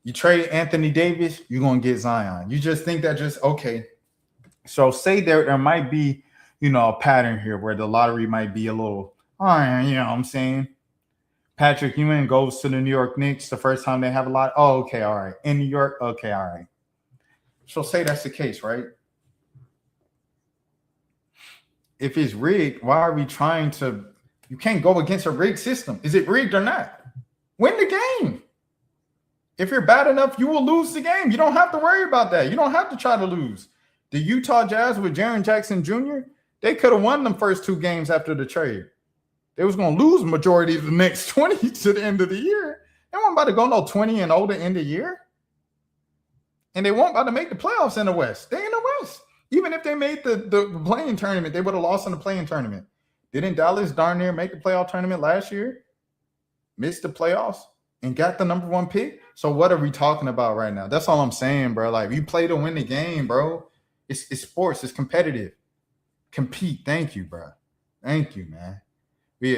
You trade Anthony Davis, you're going to get Zion. You just think that just, okay. So say there might be, a pattern here where the lottery might be a little, you know what I'm saying? Patrick Ewing goes to the New York Knicks the first time they have a lot. Oh, okay, all right. In New York, okay, all right. So say that's the case, right? If it's rigged, why are we trying to – you can't go against a rigged system. Is it rigged or not? Win the game. If you're bad enough, you will lose the game. You don't have to worry about that. You don't have to try to lose. The Utah Jazz with Jaren Jackson Jr., they could have won them first 2 games after the trade. They was going to lose majority of the next 20 to the end of the year. They weren't about to go no 20-0 to end the year. And they weren't about to make the playoffs in the West. They in the West. Even if they made the playing tournament, they would have lost in the playing tournament. Didn't Dallas darn near make the playoff tournament last year? Missed the playoffs and got the number 1 pick? So what are we talking about right now? That's all I'm saying, bro. Like, you play to win the game, bro. It's sports. It's competitive. Compete. Thank you, bro. Thank you, man.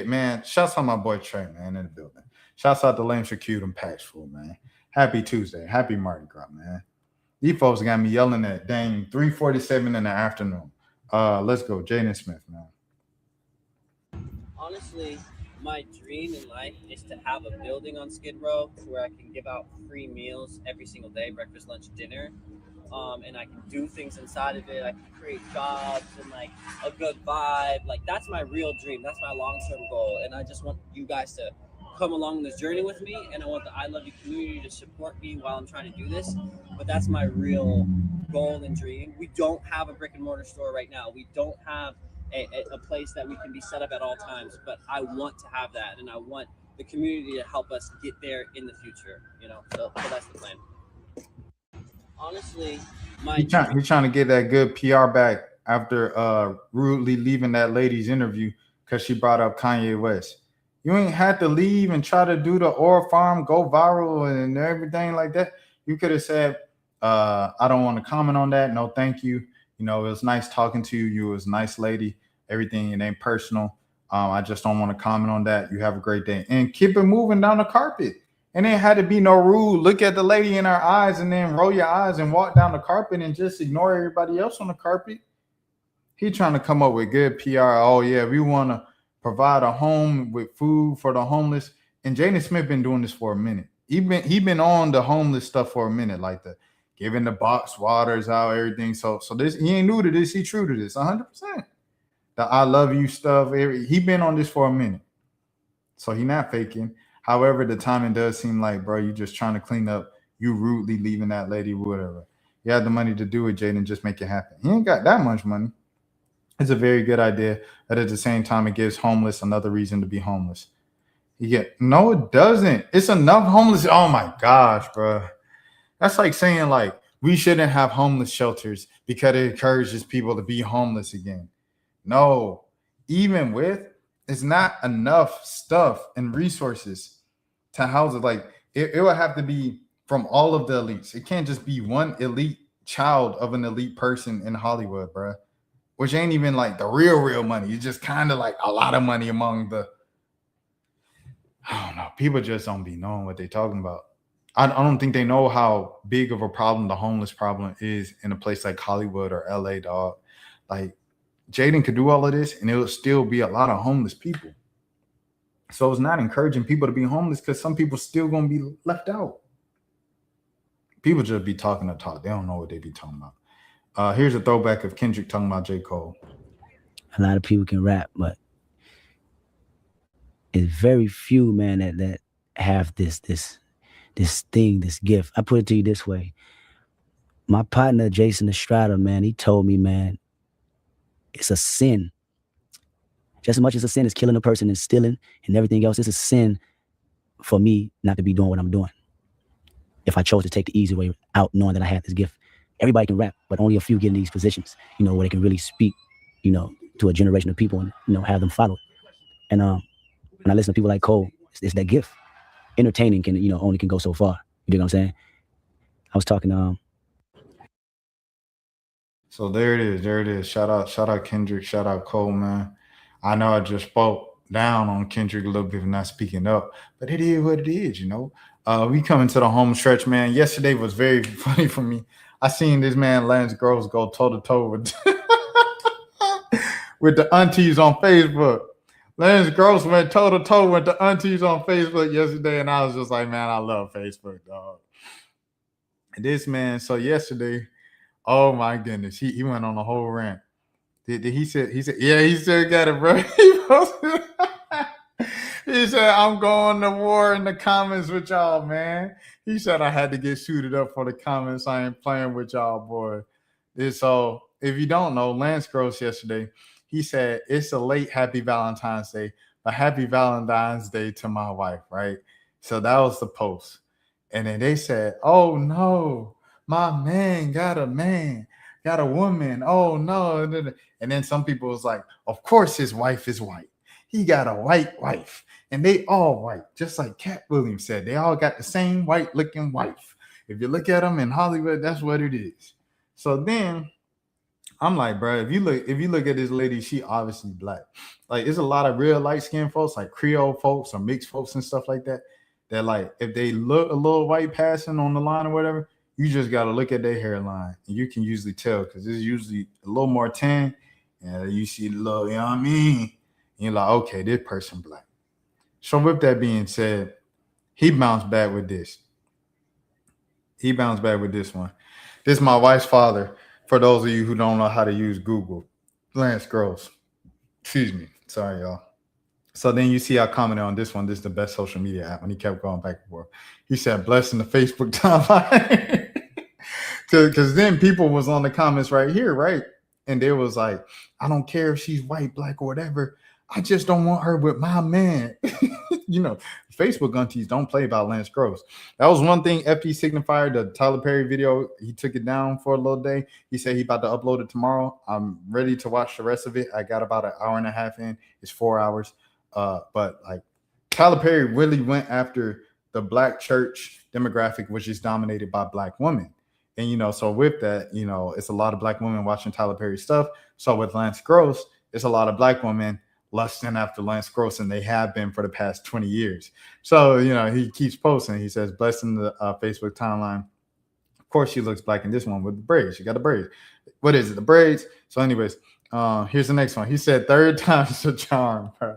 Man, shouts out my boy Trey, man, in the building. Shouts out to Lame Shacute and Patchful, man. Happy Tuesday. Happy Mardi Gras, man. These folks got me yelling at dang 3:47 in the afternoon. Let's go. Jaden Smith, man. Honestly, my dream in life is to have a building on Skid Row where I can give out free meals every single day, breakfast, lunch, dinner. And I can do things inside of it. I can create jobs and like a good vibe. Like, that's my real dream. That's my long-term goal. And I just want you guys to come along this journey with me. And I want the I Love You community to support me while I'm trying to do this. But that's my real goal and dream. We don't have a brick and mortar store right now. We don't have a place that we can be set up at all times. But I want to have that. And I want the community to help us get there in the future. So that's the plan. Honestly, he's trying to get that good PR back after rudely leaving that lady's interview because she brought up Kanye West. You ain't had to leave and try to do the Oral Farm go viral and everything like that. You could have said, I don't want to comment on that. No, thank you. It was nice talking to you. You was a nice lady. Everything, it ain't personal. I just don't want to comment on that. You have a great day. And keep it moving down the carpet. And it had to be no rule. Look at the lady in her eyes and then roll your eyes and walk down the carpet and just ignore everybody else on the carpet. He trying to come up with good PR. Oh, yeah, we want to provide a home with food for the homeless. And Jaden Smith been doing this for a minute. He been on the homeless stuff for a minute, like the giving the box waters out, everything. So this, he ain't new to this. He true to this 100%. The I love you stuff. He been on this for a minute. So he not faking. However, the timing does seem like, bro, you just trying to clean up. You rudely leaving that lady, whatever. You have the money to do it, Jaden. Just make it happen. He ain't got that much money. It's a very good idea, but at the same time, it gives homeless another reason to be homeless. No, it doesn't. It's enough homeless. Oh my gosh, bro. That's like saying like we shouldn't have homeless shelters because it encourages people to be homeless again. No, even with it's not enough stuff and resources to house it. Like it will have to be from all of the elites. It can't just be one elite child of an elite person in Hollywood, bro. Which ain't even like the real money. It's just kind of like a lot of money among the, I don't know. People just don't be knowing what they're talking about. I don't think they know how big of a problem the homeless problem is in a place like Hollywood or LA, dog. Like Jaden could do all of this and it would still be a lot of homeless people. So it's not encouraging people to be homeless because some people still going to be left out. People just be talking to talk. They don't know what they be talking about. Here's a throwback of Kendrick talking about J. Cole. A lot of people can rap, but it's very few, man, that have this thing, this gift. I put it to you this way. My partner, Jason Estrada, man, he told me, man, it's a sin. Just as much as a sin is killing a person and stealing and everything else, it's a sin for me not to be doing what I'm doing. If I chose to take the easy way out, knowing that I had this gift. Everybody can rap, but only a few get in these positions, where they can really speak, to a generation of people and, have them follow it. And when I listen to people like Cole, it's that gift. Entertaining can, only can go so far. You know what I'm saying? I was talking So there it is. There it is. Shout out Kendrick. Shout out Cole, man. I know I just spoke down on Kendrick a little bit for not speaking up, but it is what it is, We coming to the home stretch, man. Yesterday was very funny for me. I seen this man Lance Gross go toe to toe with with the aunties on Facebook. Lance Gross went toe to toe with the aunties on Facebook yesterday, and I was just like, man, I love Facebook, dog. And this man, so yesterday, oh my goodness, he went on a whole rant. He said, yeah, he still got it, bro. He said, I'm going to war in the comments with y'all, man. He said I had to get suited up for the comments. I ain't playing with y'all, boy. So if you don't know, Lance Gross yesterday, he said, it's a late happy Valentine's Day, but happy Valentine's Day to my wife, right? So that was the post. And then they said, oh no, my man got a woman. Oh no. And then some people was like, of course his wife is white. He got a white wife. And they all white. Just like Cat Williams said, they all got the same white looking wife. If you look at them in Hollywood, that's what it is. So then I'm like, bro, if you look at this lady, she obviously black. Like, there's a lot of real light-skinned folks, like Creole folks or mixed folks and stuff like that. That like, if they look a little white passing on the line or whatever, you just got to look at their hairline. And you can usually tell because it's usually a little more tan. And you see the little, you know what I mean? And you're like, okay, this person black. So with that being said, he bounced back with this. He bounced back with this one. This is my wife's father. For those of you who don't know how to use Google, Lance Gross. Excuse me. Sorry, y'all. So then you see I commented on this one. This is the best social media app. When he kept going back and forth, he said, blessing the Facebook timeline. Because then people was on the comments right here, right? And they was like, I don't care if she's white, black, or whatever. I just don't want her with my man. Facebook aunties don't play about Lance Gross. That was one thing FD signified, the Tyler Perry video. He took it down for a little day. He said he about to upload it tomorrow. I'm ready to watch the rest of it. I got about an hour and a half in. It's 4 hours. But like Tyler Perry really went after the black church demographic, which is dominated by black women. And, so with that, it's a lot of black women watching Tyler Perry stuff. So with Lance Gross, it's a lot of black women lusting after Lance Gross, and they have been for the past 20 years. So, he keeps posting. He says, blessing the Facebook timeline. Of course, she looks black in this one with the braids. She got the braids. What is it? The braids. So anyways, here's the next one. He said, third time's a charm, bro.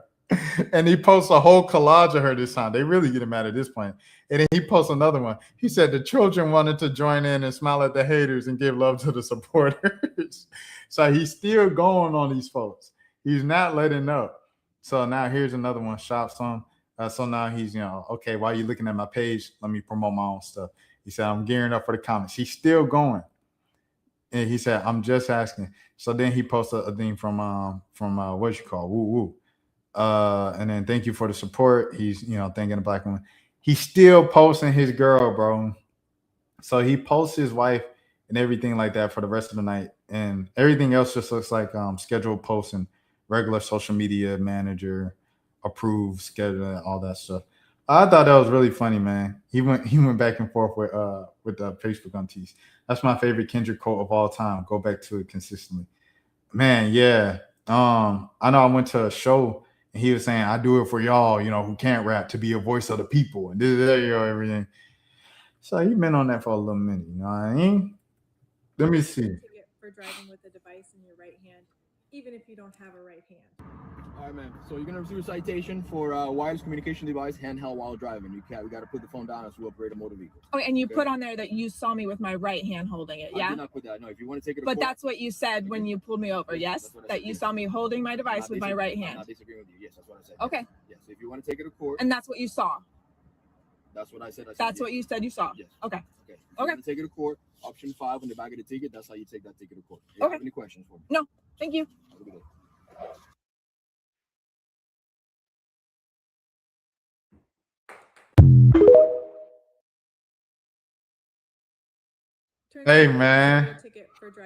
And he posts a whole collage of her this time. They really get him mad at this point. And then he posts another one. He said the children wanted to join in and smile at the haters and give love to the supporters. So he's still going on these folks. He's not letting up. So now here's another one. Shop some. So now he's, okay, while you're looking at my page, let me promote my own stuff. He said, I'm gearing up for the comments. He's still going. And he said, I'm just asking. So then he posted a thing from what you call Woo Woo. And then thank you for the support. He's, thanking the black woman. He's still posting his girl, bro. So he posts his wife and everything like that for the rest of the night. And everything else just looks like scheduled posts and regular social media manager approved schedule, all that stuff. I thought that was really funny, man. He went back and forth with the Facebook aunties. That's my favorite Kendrick quote of all time. Go back to it consistently. Man, yeah. I know I went to a show and he was saying, I do it for y'all, who can't rap, to be a voice of the people and this, everything. So he been on that for a little minute, you know what I mean? Let me see. For driving with a device in your right hand even if you don't have a right hand. All right, man. So you're gonna receive a citation for wireless communication device handheld while driving. We got to put the phone down as we operate a motor vehicle. Oh, and you put on there that you saw me with my right hand holding it, yeah? I did not put that. No, if you want to take it to But court, that's what you said when you pulled me over, yes? That you saw me holding my device with my right I'm hand. not disagreeing with you. Yes, that's what I said. Okay. Yes. If you want to take it to court, And that's what you saw? that's what I said. That's what you said you saw? Yes. Okay. Okay. If you want to take it to court, option 5 on the back of the ticket. That's how you take that ticket to court. Do you have any questions for me? No. Thank you. Have a good day. Hey, man.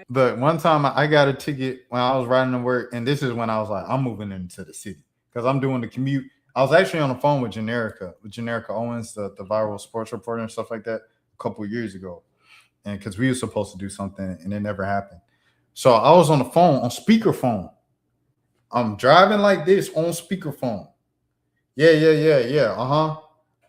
Look, one time I got a ticket when I was riding to work, and this is when I was like, I'm moving into the city because I'm doing the commute. I was actually on the phone with Generica Owens, the viral sports reporter and stuff like that, a couple of years ago. And because we were supposed to do something and it never happened. So I was on the phone, on speakerphone. I'm driving like this on speakerphone. Yeah.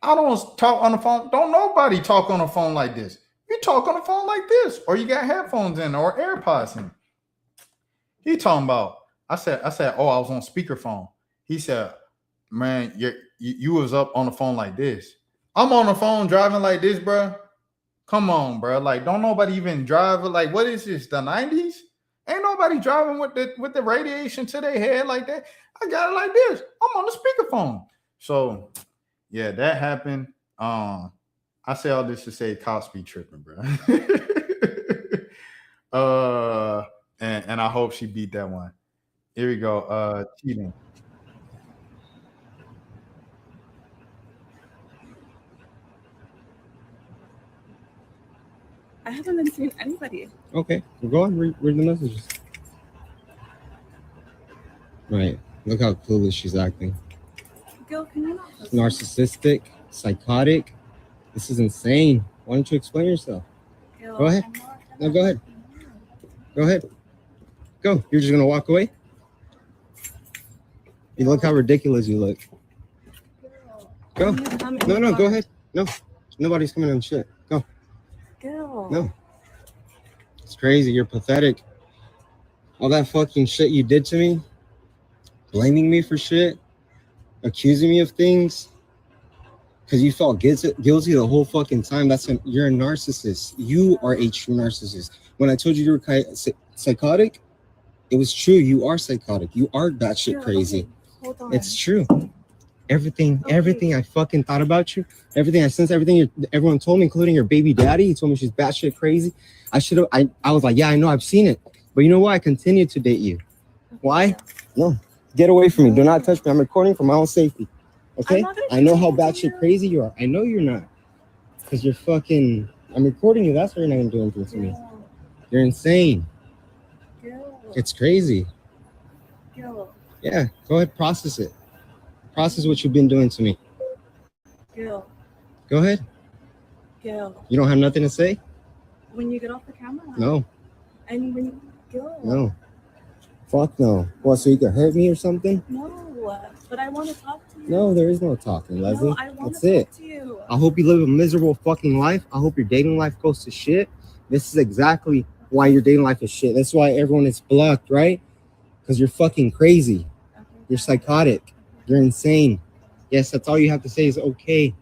I don't talk on the phone. Don't nobody talk on the phone like this. You talk on the phone like this, or you got headphones in or AirPods in. He talking about, I said, oh, I was on speakerphone. He said, man, you was up on the phone like this. I'm on the phone driving like this, bro. Come on, bro. Like, don't nobody even drive. Like, what is this? The 90s? Ain't nobody driving with the radiation to their head like that. I got it like this. I'm on the speakerphone. So, yeah, that happened. I say all this to say cops be tripping, bro. And I hope she beat that one. Here we go. Cheating. I haven't been seeing anybody. Okay, well, go on, read the messages. Right, look how clueless she's acting. Gil, can you not? Narcissistic, psychotic. This is insane. Why don't you explain yourself? Gil, Go ahead. No, go ahead. Go ahead. Go. You're just gonna walk away? You look how ridiculous you look. Go. No, go ahead. No, nobody's coming on shit. Go. Gil. No. It's crazy. You're pathetic. All that fucking shit you did to me, blaming me for shit, accusing me of things, because you felt guilty the whole fucking time. You're a narcissist. You are a true narcissist. When I told you you were psychotic, it was true. You are psychotic. You are batshit crazy. Okay. Hold on. It's true. Everything I fucking thought about you, everything I sensed, everything everyone told me, including your baby daddy. He told me she's batshit crazy. I was like, yeah, I know, I've seen it. But you know what? I continued to date you. Why? No. Get away from me. Do not touch me. I'm recording for my own safety. Okay? I know how batshit crazy you are. I know you're not. Because you're fucking... I'm recording you. That's why you're not going to do anything to me. You're insane. It's crazy. Yeah. Go ahead. Process it. Process what you've been doing to me. Gil. Go ahead. Gil. You don't have nothing to say? When you get off the camera. No. And when Gil. No. Fuck no. What, so you can hurt me or something? No, but I want to talk to you. No, there is no talking, Leslie. No, I want That's to it. talk to you. I hope you live a miserable fucking life. I hope your dating life goes to shit. This is exactly why your dating life is shit. That's why everyone is blocked, right? Because you're fucking crazy. Okay. You're psychotic. You're insane. Yes, that's all you have to say is okay.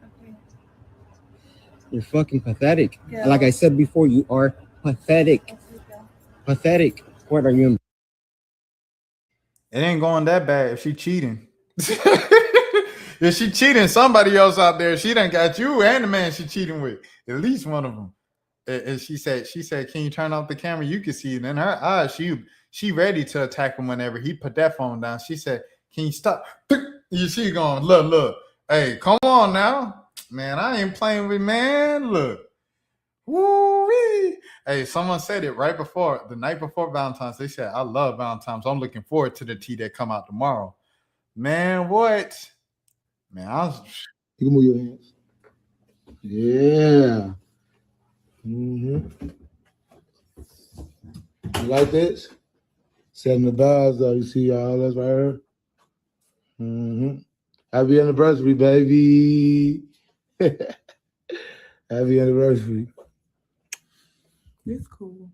You're fucking pathetic. Yeah. And like I said before, you are pathetic. Pathetic. What are you? It ain't going that bad if she cheating. If she cheating, somebody else out there, she done got you and the man she cheating with. At least one of them. And she said, can you turn off the camera? You can see it in her eyes. She ready to attack him whenever he put that phone down. She said, can you stop? You see her going, look. Hey, come on now. Man, I ain't playing with, man. Look. Woo-wee. Hey, someone said it right before, the night before Valentine's. They said, I love Valentine's. I'm looking forward to the tea that come out tomorrow. Man, what? Man, You can move your hands. Yeah. Mm-hmm. You like this? Setting the bars up. You see all that's right here? Mm-hmm. Happy anniversary, baby. Happy anniversary. This cool.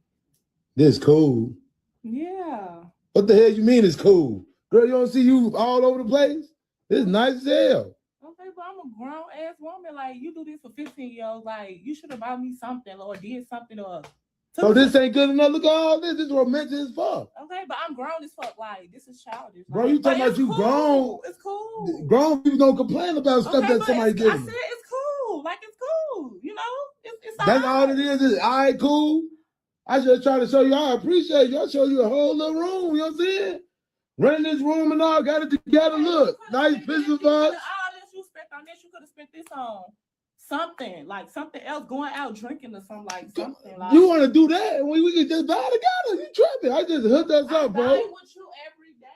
This cool. Yeah. What the hell you mean it's cool? Girl, you don't see you all over the place? It's nice as hell. Okay, but I'm a grown ass woman. Like, you do this for 15-year-olds. Like, you should have bought me something or did something or. So this ain't good enough. Look at all this. This is romantic as fuck. Okay, but I'm grown as fuck. Like, this is childish. Bro, like, you talking about you cool. grown? It's cool. Grown people don't complain about stuff that somebody gives I them. said it's cool. Like, it's cool. You know? It's That's all it is all right, cool. I just try to show you I appreciate you. I show you a whole little room, you know what I'm saying? Running this room and all, got it together. Look, nice picture of us. All this you spent on this, you could have spent this on something, like something else, going out drinking or something, like something. Like, you want to do that? We can just buy it together. You tripping. I just hooked us up, bro. I buy with you every day.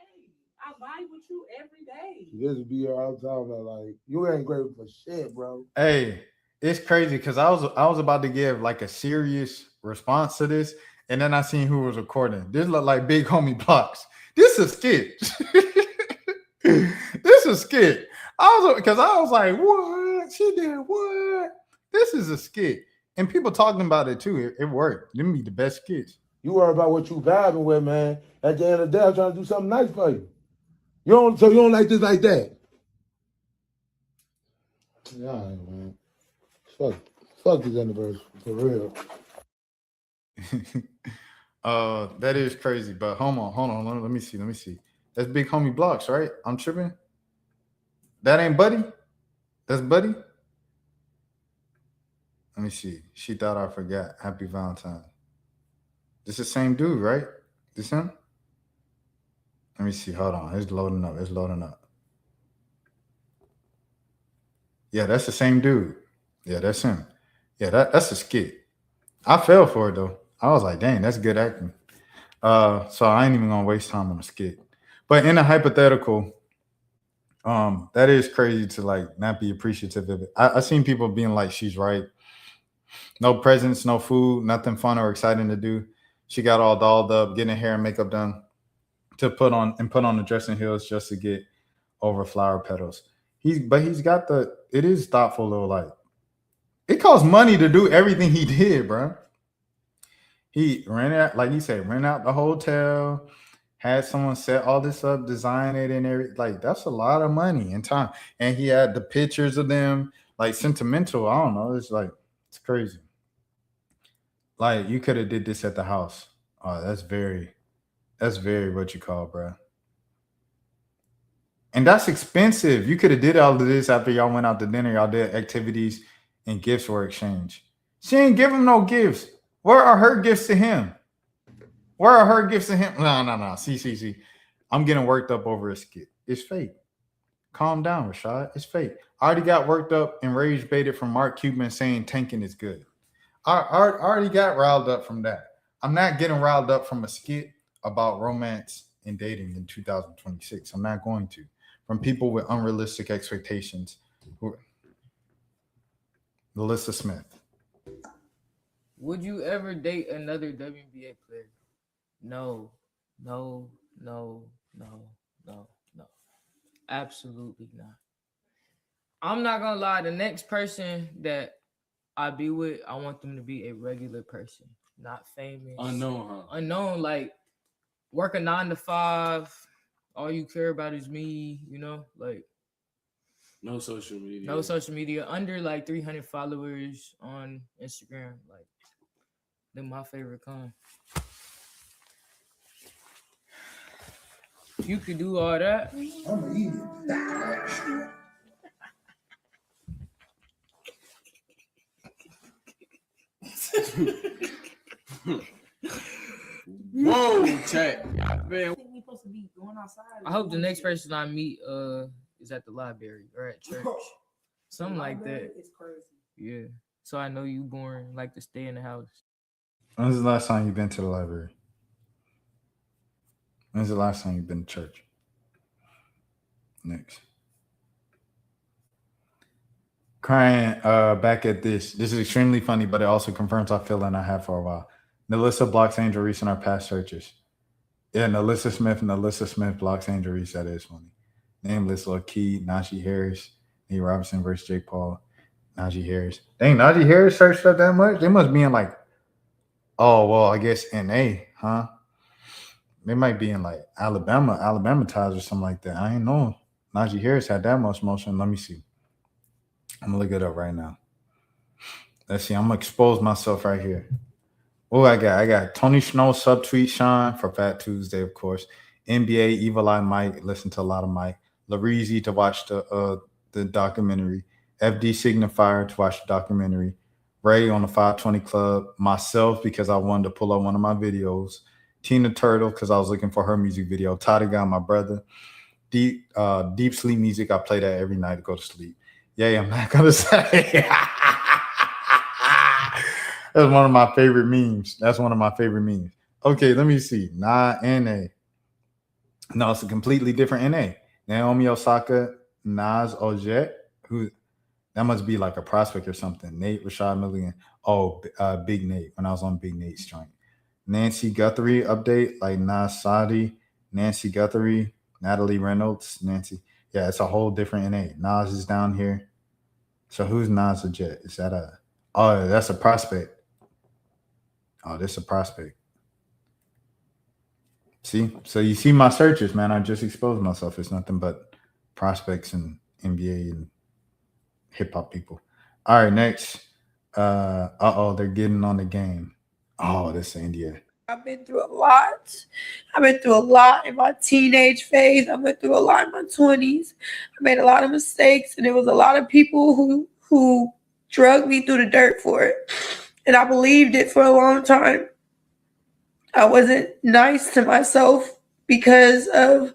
I buy with you every day. This would be here all the time. Like, you ain't grateful for shit, bro. Hey, it's crazy because I was about to give like a serious response to this, and then I seen who was recording. This looked like Big Homie Blocks. This is a skit. This is a skit. I was like, what? She did what? This is a skit. And people talking about it too. It worked. Them be the best skits. You worry about what you vibing with, man. At the end of the day, I'm trying to do something nice for you. You don't like this like that. Yeah, man. Fuck this anniversary, for real. That is crazy, but hold on. Let me see. That's Big Homie Blocks, right? I'm tripping. That ain't Buddy? That's Buddy? Let me see. She thought I forgot. Happy Valentine's. This is the same dude, right? This him? Let me see. Hold on. It's loading up. Yeah, that's the same dude. Yeah, that's him. Yeah, that's a skit. I fell for it though. I was like, dang, that's good acting. So I ain't even gonna waste time on a skit. But in a hypothetical, that is crazy to like not be appreciative of it. I seen people being like, she's right. No presents, no food, nothing fun or exciting to do. She got all dolled up, getting her hair and makeup done to put on the dressing heels just to get over flower petals. He's got it is thoughtful though. Like, it costs money to do everything he did, bro. He rent out the hotel, had someone set all this up, design it and everything. Like, that's a lot of money and time. And he had the pictures of them, like sentimental. I don't know. It's crazy. Like, you could have did this at the house. Oh, that's very what you call, bro. And that's expensive. You could have did all of this after y'all went out to dinner. Y'all did activities and gifts were exchanged. She ain't give him no gifts. Where are her gifts to him? No. See. I'm getting worked up over a skit. It's fake. Calm down, Rashad. It's fake. I already got worked up and rage baited from Mark Cuban saying tanking is good. I already got riled up from that. I'm not getting riled up from a skit about romance and dating in 2026. I'm not going to. From people with unrealistic expectations. Melissa Smith. Would you ever date another WNBA player? No. Absolutely not. I'm not gonna lie. The next person that I be with, I want them to be a regular person, not famous. Unknown, huh? Unknown, like work a 9 to 5. All you care about is me, like no social media. No social media. Under like 300 followers on Instagram. Like, they're my favorite kind. You could do all that. I'm gonna eat it. Whoa, check. Man. I hope the next person I meet is at the library or at church. Something like that. It's crazy. Yeah. So I know you boring, like to stay in the house. When's the last time you've been to the library? When's the last time you've been to church? Next. Crying back at this. This is extremely funny, but it also confirms our feeling I have for a while. Nalissa blocks Angel Reese in our past searches. Yeah, Nalissa Smith blocks Angel Reese. That is funny. Nameless, Lil Key, Najee Harris, Nate Robinson versus Jake Paul, Najee Harris. Dang, Najee Harris searched up that much? They must be in like, oh, well, I guess NA, huh? They might be in like Alabama ties or something like that. I ain't know. Najee Harris had that much motion. Let me see. I'm gonna look it up right now. Let's see. I'm gonna expose myself right here. Oh, I got Tony Snow subtweet Sean for Fat Tuesday, of course. NBA Evil Eye Mike. Listen to a lot of Mike. Lareezy to watch the documentary. FD Signifier to watch the documentary. Ray on the 520 Club. Myself because I wanted to pull up one of my videos. Tina Turtle because I was looking for her music video. Toddy got my brother. Deep sleep music. I play that every night to go to sleep. Yeah, I'm not gonna say. That's one of my favorite memes. That's one of my favorite memes. Okay, let me see. NA. No, it's a completely different NA. Naomi Osaka, Nas Ojet, who that must be like a prospect or something. Nate Rashad Milligan. Oh, Big Nate when I was on Big Nate's joint. Nancy Guthrie update, like Nas Sadi, Nancy Guthrie, Natalie Reynolds, Nancy. Yeah, it's a whole different NA. Nas is down here. So who's Nas Ojet? Is that a? Oh, that's a prospect. Oh, this is a prospect. See? So you see my searches, man. I just exposed myself. It's nothing but prospects and NBA and hip hop people. All right, next. They're getting on the game. Oh, this is India. I've been through a lot. I've been through a lot in my teenage phase. I went through a lot in my 20s. I made a lot of mistakes, and there was a lot of people who drugged me through the dirt for it. And I believed it for a long time. I wasn't nice to myself because of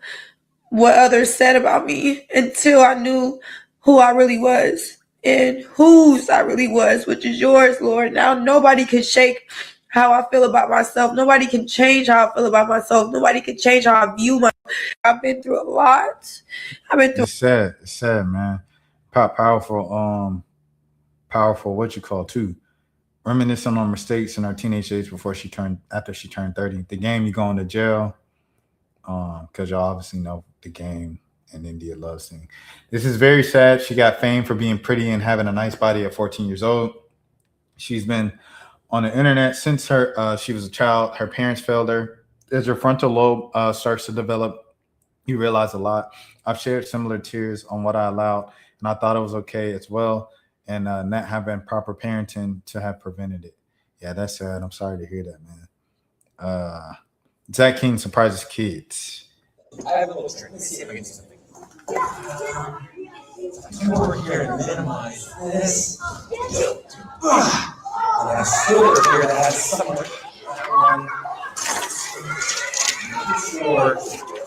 what others said about me until I knew who I really was and whose I really was, which is yours, Lord. Now nobody can shake how I feel about myself. Nobody can change how I feel about myself. Nobody can change how I view myself. I've been through a lot. I've been through. It's sad. It's sad, man. Powerful. What you call too. Reminiscing on mistakes in her teenage days after she turned 30. The game, you going to jail. Because y'all obviously know the game and India loves singing. This is very sad. She got fame for being pretty and having a nice body at 14 years old. She's been on the internet since she was a child. Her parents failed her. As your frontal lobe starts to develop, you realize a lot. I've shared similar tears on what I allowed, and I thought it was okay as well, and not having proper parenting to have prevented it. Yeah, that's sad. I'm sorry to hear that, man. Zach King surprises kids. I have a little trick. Let's see if I can do something. Come over here and minimize this. And I stood over here that has somewhere for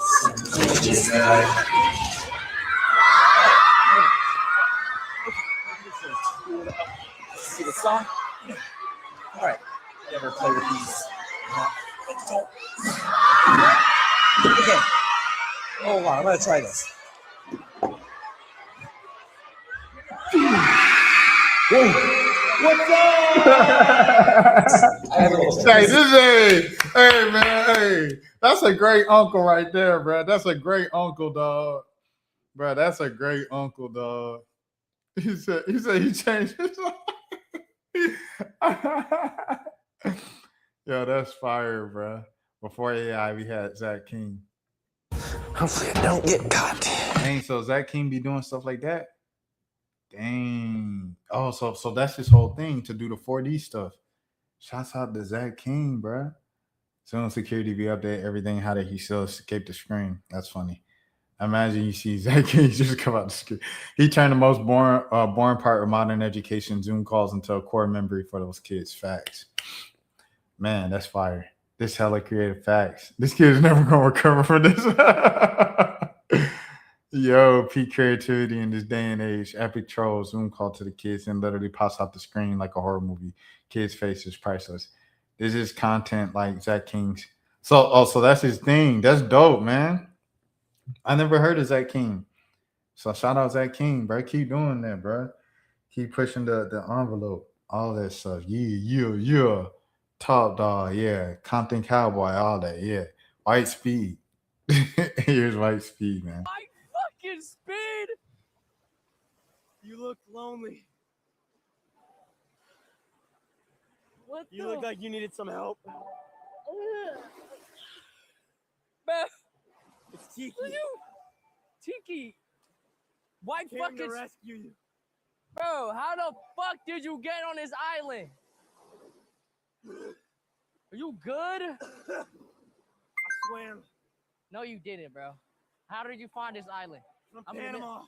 some images that see the song? All right. You ever play with these? Okay. Hold on, I'm gonna try this. What's up? Hey, man, hey. That's a great uncle right there, bro. That's a great uncle, dog. Bro, that's a great uncle, dog. He said he changed his Yo, that's fire, bro. Before AI, we had Zach King. Hopefully I don't get caught. Dang, so Zach King be doing stuff like that? Dang. Oh, so that's his whole thing, to do the 4D stuff. Shouts out to Zach King, bro. Soon security be up there, everything. How did he still escape the screen? That's funny. Imagine you see Zach King just come out the screen. He turned the most boring part of modern education, Zoom calls, into a core memory for those kids. Facts. Man, that's fire. This hella creative. Facts. This kid is never gonna recover from this. Yo, peak creativity in this day and age. Epic troll, Zoom call to the kids and literally pops out the screen like a horror movie. Kids' face is priceless. This is content like Zach King's. So that's his thing. That's dope, man. I never heard of Zach King. So shout out Zach King, bro. Keep doing that, bro. Keep pushing the envelope. All that stuff. Yeah. Top dog, yeah. Compton Cowboy, all that, yeah. White Speed. Here's White Speed, man. My fucking speed! You look lonely. What You look like you needed some help. bro. It's Tiki. Tiki. Why Came fucking to rescue you. bro? How the fuck did you get on this island? Are you good? I swam No, you didn't, bro. How did you find this island? from I'm Panama.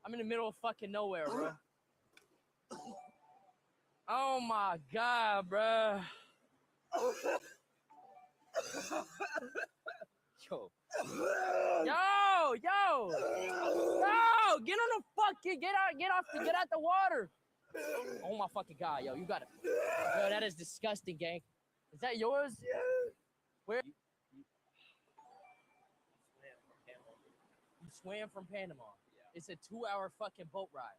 I'm in the middle of fucking nowhere, bro. Oh my god, bro. Yo, get on the fucking, get out the water. Oh my fucking god, yo, you got it. Yo, that is disgusting, gang. Is that yours? Yeah. Where? You swam from Panama. Yeah. It's a 2-hour fucking boat ride.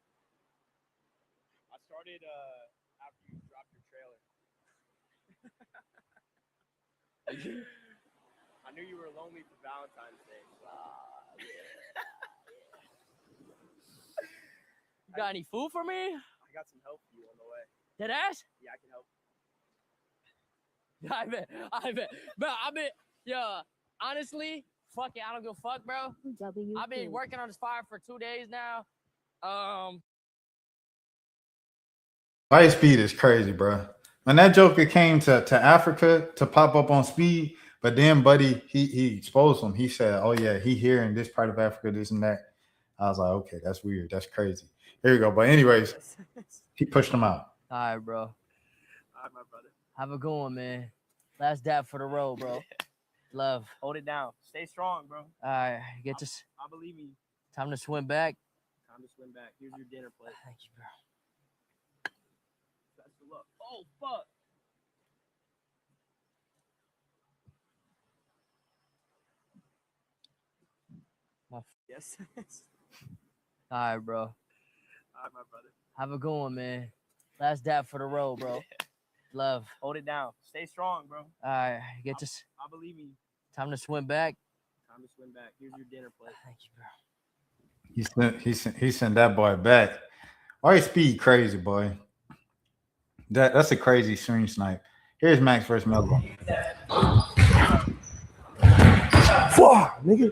I started after you dropped your trailer. I knew you were lonely for Valentine's Day. So. You got any food for me? I got some help for you on the way. Deadass? Yeah, I can help. I bet. Bro, yo, honestly, fuck it, I don't give a fuck, bro. I've been working on this fire for 2 days now. Light speed is crazy, bro. When that Joker came to Africa to pop up on speed, but then buddy, he exposed him. He said, "Oh yeah, he here in this part of Africa, this and that." I was like, "Okay, that's weird. That's crazy." Here you go. But anyways, he pushed him out. All right, bro. All right, my brother. Have a good one, man. Last dab for the road, bro. Love. Hold it down. Stay strong, bro. All right, get this. I believe in you. Time to swim back. Time to swim back. Here's your dinner plate. Thank you, bro. Best of luck. Oh, fuck. Yes. All right, bro. All right, my brother. Have a good one, man. Last dab for the road, bro. Love. Hold it down. Stay strong, bro. All right, get this. I believe in you. Time to swim back. Time to swim back. Here's your dinner plate. Thank you, bro. He sent that boy back. Why is speed crazy, boy? That's a crazy swing snipe. Here's Max versus Melvin. Fuck, nigga.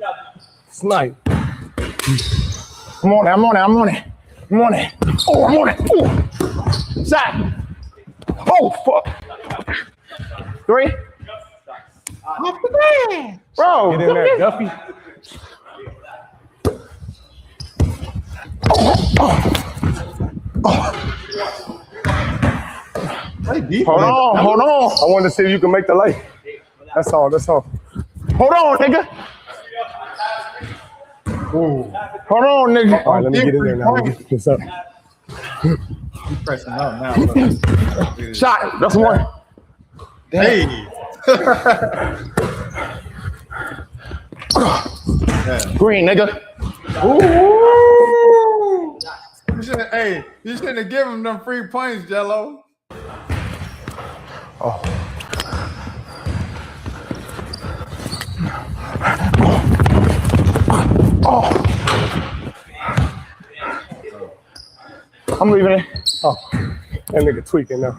Snipe. I'm on it. Oh, I'm on it. Ooh. Shot. Oh, fuck. 3. Off the man. Bro, get in there, Duffy. Hold on. I wanted to see if you can make the lay. That's all. Hold on, nigga. Ooh. Hold on, nigga. All right, let me get in there now. Let me get this up. He's pressing up now. Shot. That's one. Hey. Green, nigga. Ooh. You shouldn't have given him them free points, Jello. Oh. I'm leaving it. Oh, that nigga tweaking now.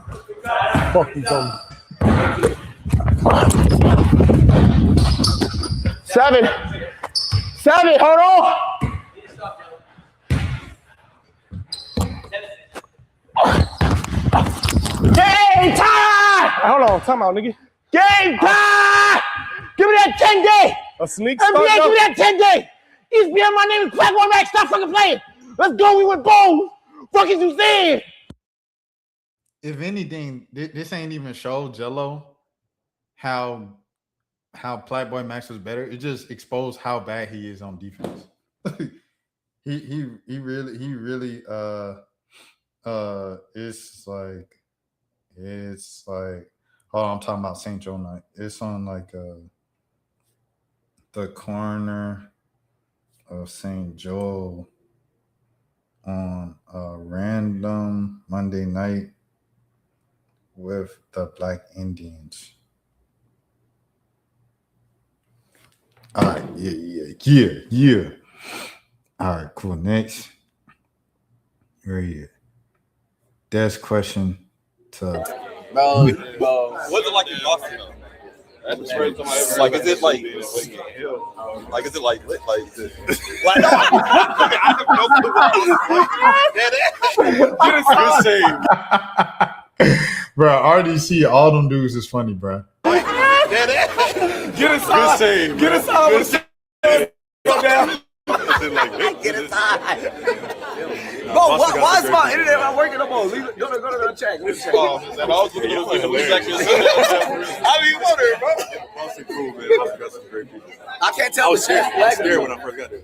Fuck you, Tony. 7. Hold on. Game time! Hold on, time out, nigga. Game time! Give me that 10-day! A sneak NBA, give me that 10-day! ESPN, my name is Black One Rack. Stop fucking playing! Let's go, we went bold! Fuck is you saying? If anything, this ain't even show Jello how Playboy Max was better. It just exposed how bad he is on defense. he really it's like oh, I'm talking about St. Joe night. It's on like the corner of St. Joe on a random Monday night with the Black Indians. All right, yeah. All right, cool. Next, where you? That's question to Bro, what's it like in Boston though? Like, is it like is it like lit? Like, is it, like no, I have no clue what this is. Bro, RDC, all them dudes is funny, bro. Get inside. Get inside. Go down. Get inside. Bro, why is my internet not working no more? Go to the chat. Go to the chat. I was looking at who's actually I mean, wondering, bro. Boston cool, man. Boston got some great people. I can't tell. I was scared when I first got there.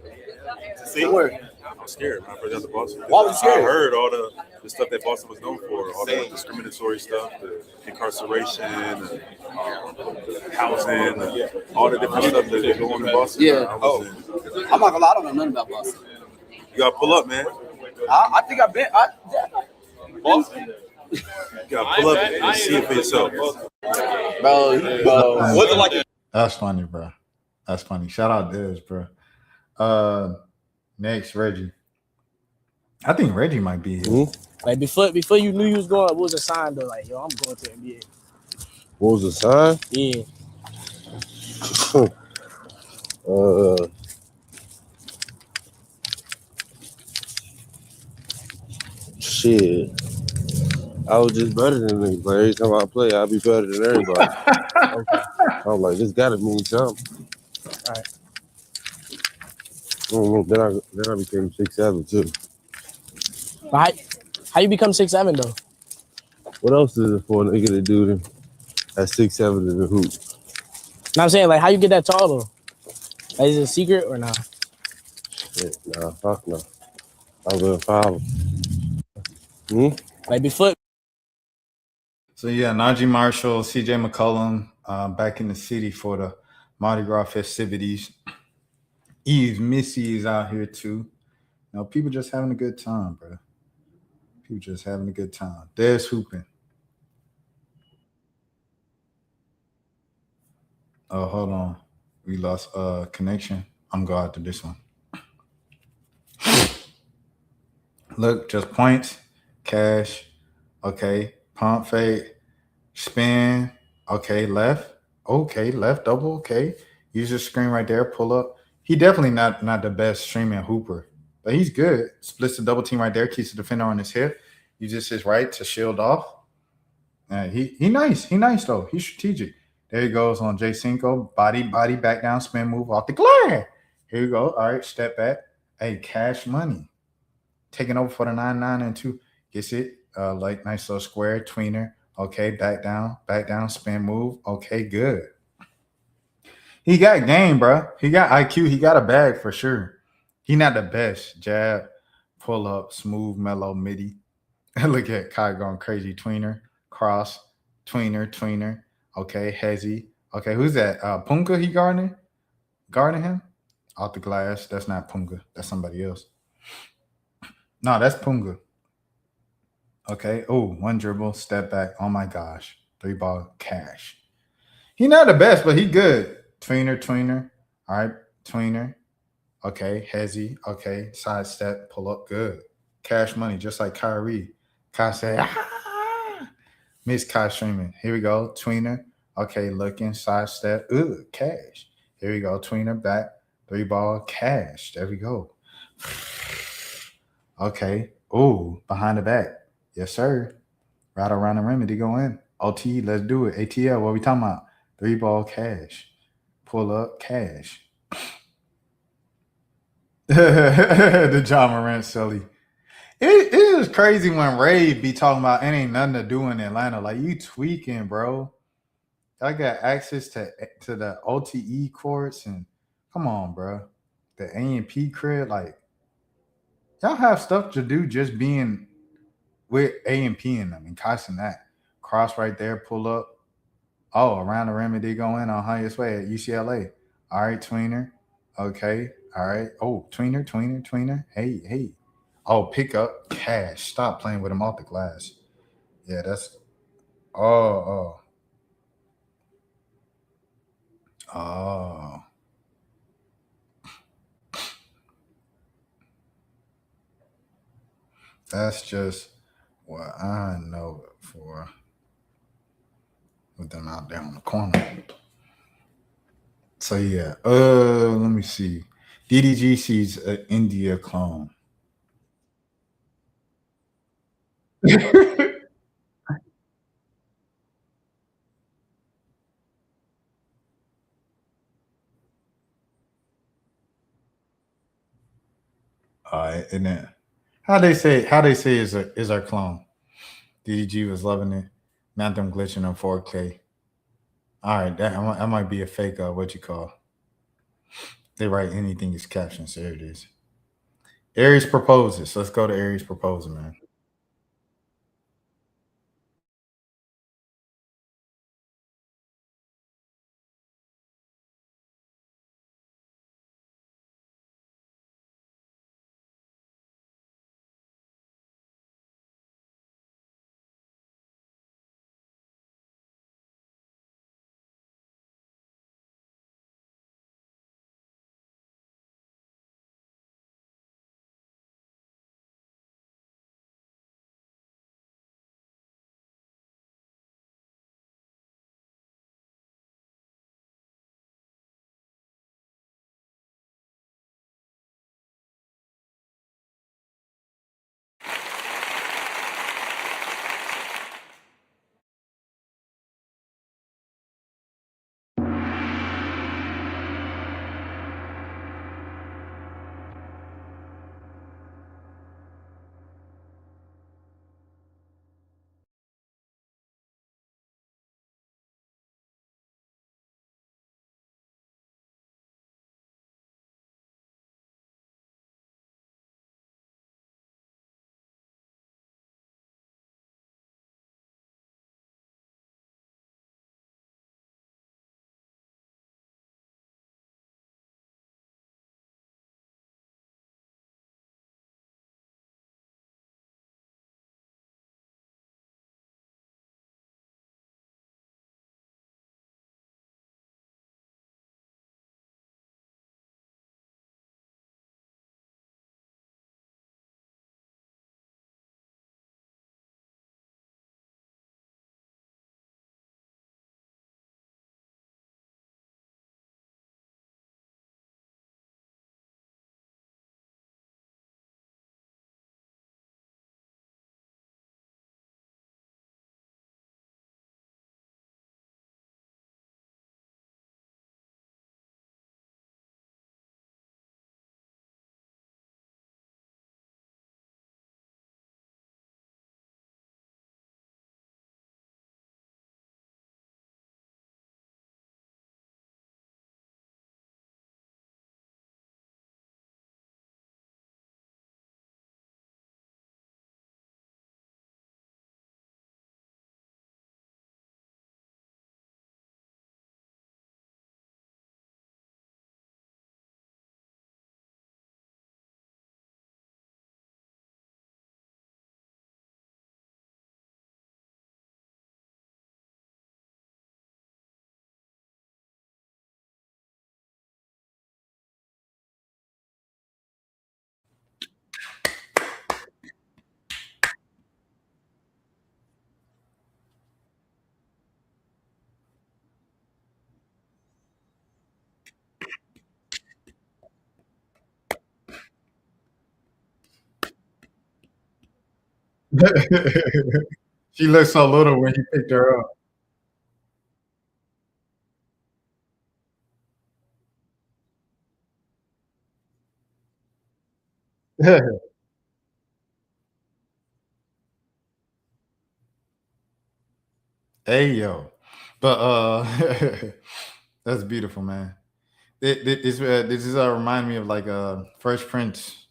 See? I was scared when I first got to Boston. Why was you scared? I heard all the stuff that Boston was known for, all the discriminatory stuff, the incarceration, housing, all the different stuff that they go on in Boston. Yeah. I'm not gonna lie, I don't know nothing about Boston. You gotta pull up, man. I think I've been. Boston. You gotta pull up and see it for yourself. Bro, what's it like? That's funny, bro. That's funny. Shout out Dez, bro. Next, Reggie. I think Reggie might be here. Like before you knew you was going, what was the sign though? Like, yo, I'm going to the NBA. What was the sign? Yeah. Shit. I was just better than me. Like every time I play, I'll be better than everybody. Okay. I'm like, this gotta mean something. All right. Then I became 6'7" too. How you become 6'7" though? What else is it for a nigga to do at 6'7" in the hoop? No, I'm saying like how you get that tall though? Like, is it a secret or not? Shit, nah, fuck no. I'm gonna follow. Like before. So yeah, Najee Marshall, CJ McCollum, back in the city for the Mardi Gras festivities. Missy is out here too. You know, people just having a good time, bro. People just having a good time. There's hooping. Oh, hold on. We lost connection. I'm going out to this one. Look, just points, cash, okay, pump fake, spin, okay, left, double, okay. Use your screen right there, pull up. He definitely not the best streaming hooper, but he's good. Splits the double team right there, keeps the defender on his hip. Uses his right to shield off. He nice. He nice though. He's strategic. There he goes on J Cinco. Body, back down, spin move off the glass. Here you go. All right, step back. Hey, cash money. Taking over for the 9-9 and 2. Gets it. Like nice little square tweener. Okay, back down, spin move. Okay, good. He got game, bro. He got IQ. He got a bag for sure. He not the best. Jab, pull up, smooth, mellow, midi. Look at Kai going crazy. Tweener, cross, tweener. Okay, hezzy. Okay, who's that? Punga he guarding him? Off the glass. That's not Punga. That's somebody else. No, that's Punga. Okay. Oh, one dribble, step back. Oh my gosh. 3-ball, cash. He not the best, but he good. Tweener. All right, tweener. Okay, hezzy. Okay, side step, pull up, good. Cash money, just like Kyrie. Kai said, Miss Kai streaming. Here we go, tweener. Okay, looking, side step, cash. Here we go, tweener, back, 3-ball, cash. There we go. Okay, behind the back. Yes, sir. Right around the rim, did he go in? OT, let's do it. ATL, what we talking about? 3-ball, cash. Pull up, cash. The John Morant silly. It is crazy when Ray be talking about it ain't nothing to do in Atlanta. Like, you tweaking, bro. I got access to the OTE courts and come on, bro. The A&P crib, like, y'all have stuff to do just being with A&P in them and costing that. Cross right there, pull up. Oh, around the rim, it did go in on highest way at UCLA. All right, tweener. Okay. All right. Oh, tweener. Hey. Oh, pick up, cash. Stop playing with him off the glass. Yeah, that's. Oh. That's just what I know it for. With them out there on the corner. So yeah. Let me see. DDG sees an India clone. And then how they say is our clone. DDG was loving it. Not them glitching on 4K. All right, that might be a fake. What you call? They write anything is captions. There it is. Aries proposes. Let's go to Aries proposal, man. She looked so little when you picked her up. Hey yo, but that's beautiful, man. This is remind me of like Fresh Prince.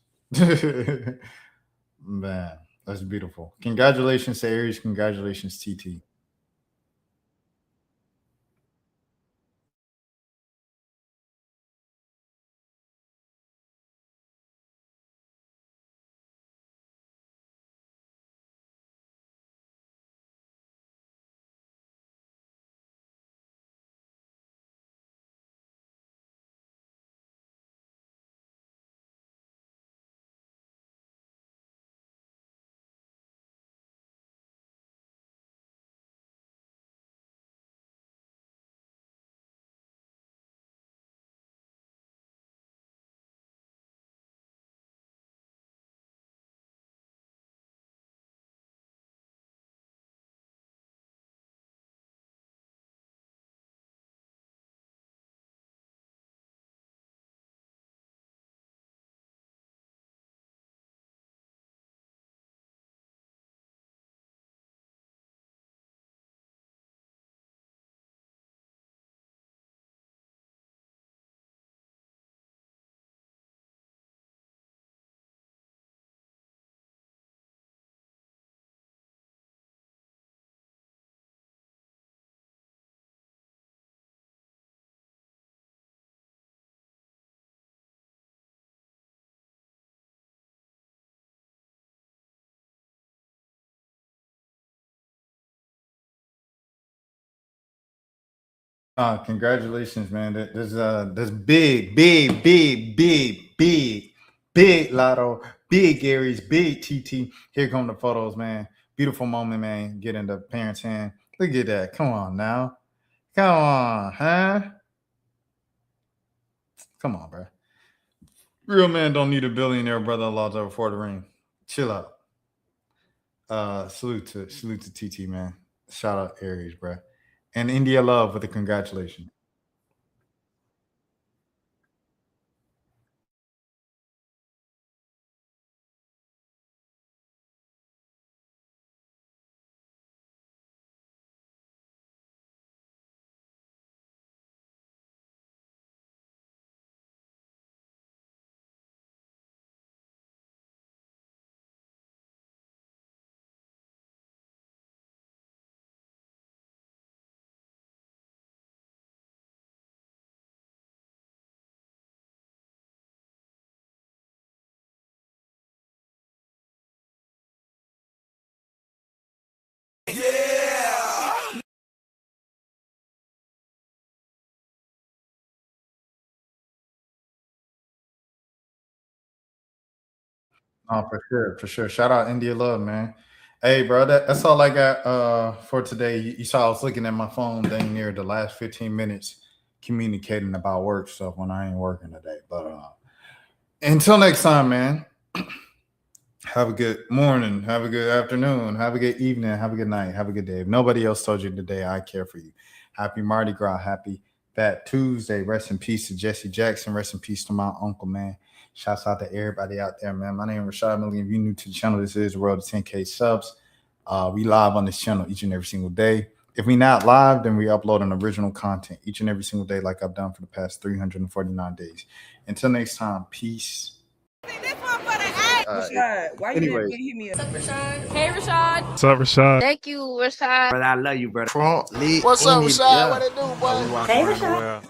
Man, that's beautiful. Congratulations to Aries. Congratulations, TT. Congratulations, man. There's big Lotto, big Aries, big TT. Here come the photos, man. Beautiful moment, man. Get in the parents' hand. Look at that. Come on now. Come on, huh? Come on, bro. Real man don't need a billionaire brother-in-law to afford a ring. Chill out. Salute to TT, man. Shout out Aries, bro. And India Love with the congratulations. Oh, for sure. Shout out India Love, man. Hey, bro, that's all I got for today. You saw I was looking at my phone dang near the last 15 minutes communicating about work stuff when I ain't working today. But until next time, man. Have a good morning. Have a good afternoon. Have a good evening. Have a good night. Have a good day. If nobody else told you today, I care for you. Happy Mardi Gras. Happy Fat Tuesday. Rest in peace to Jesse Jackson. Rest in peace to my uncle, man. Shouts out to everybody out there, man. My name is Rashad Milligan. If you're new to the channel, this is the World of 10K subs. We live on this channel each and every single day. If we not live, then we upload an original content each and every single day like I've done for the past 349 days. Until next time, peace. Rashad, why you Anyways. didn't hit me up? Hey, Rashad. What's up, Rashad? Thank you, Rashad. Brother, I love you, brother. What's up, Rashad? What it do, boy? Hey, Rashad.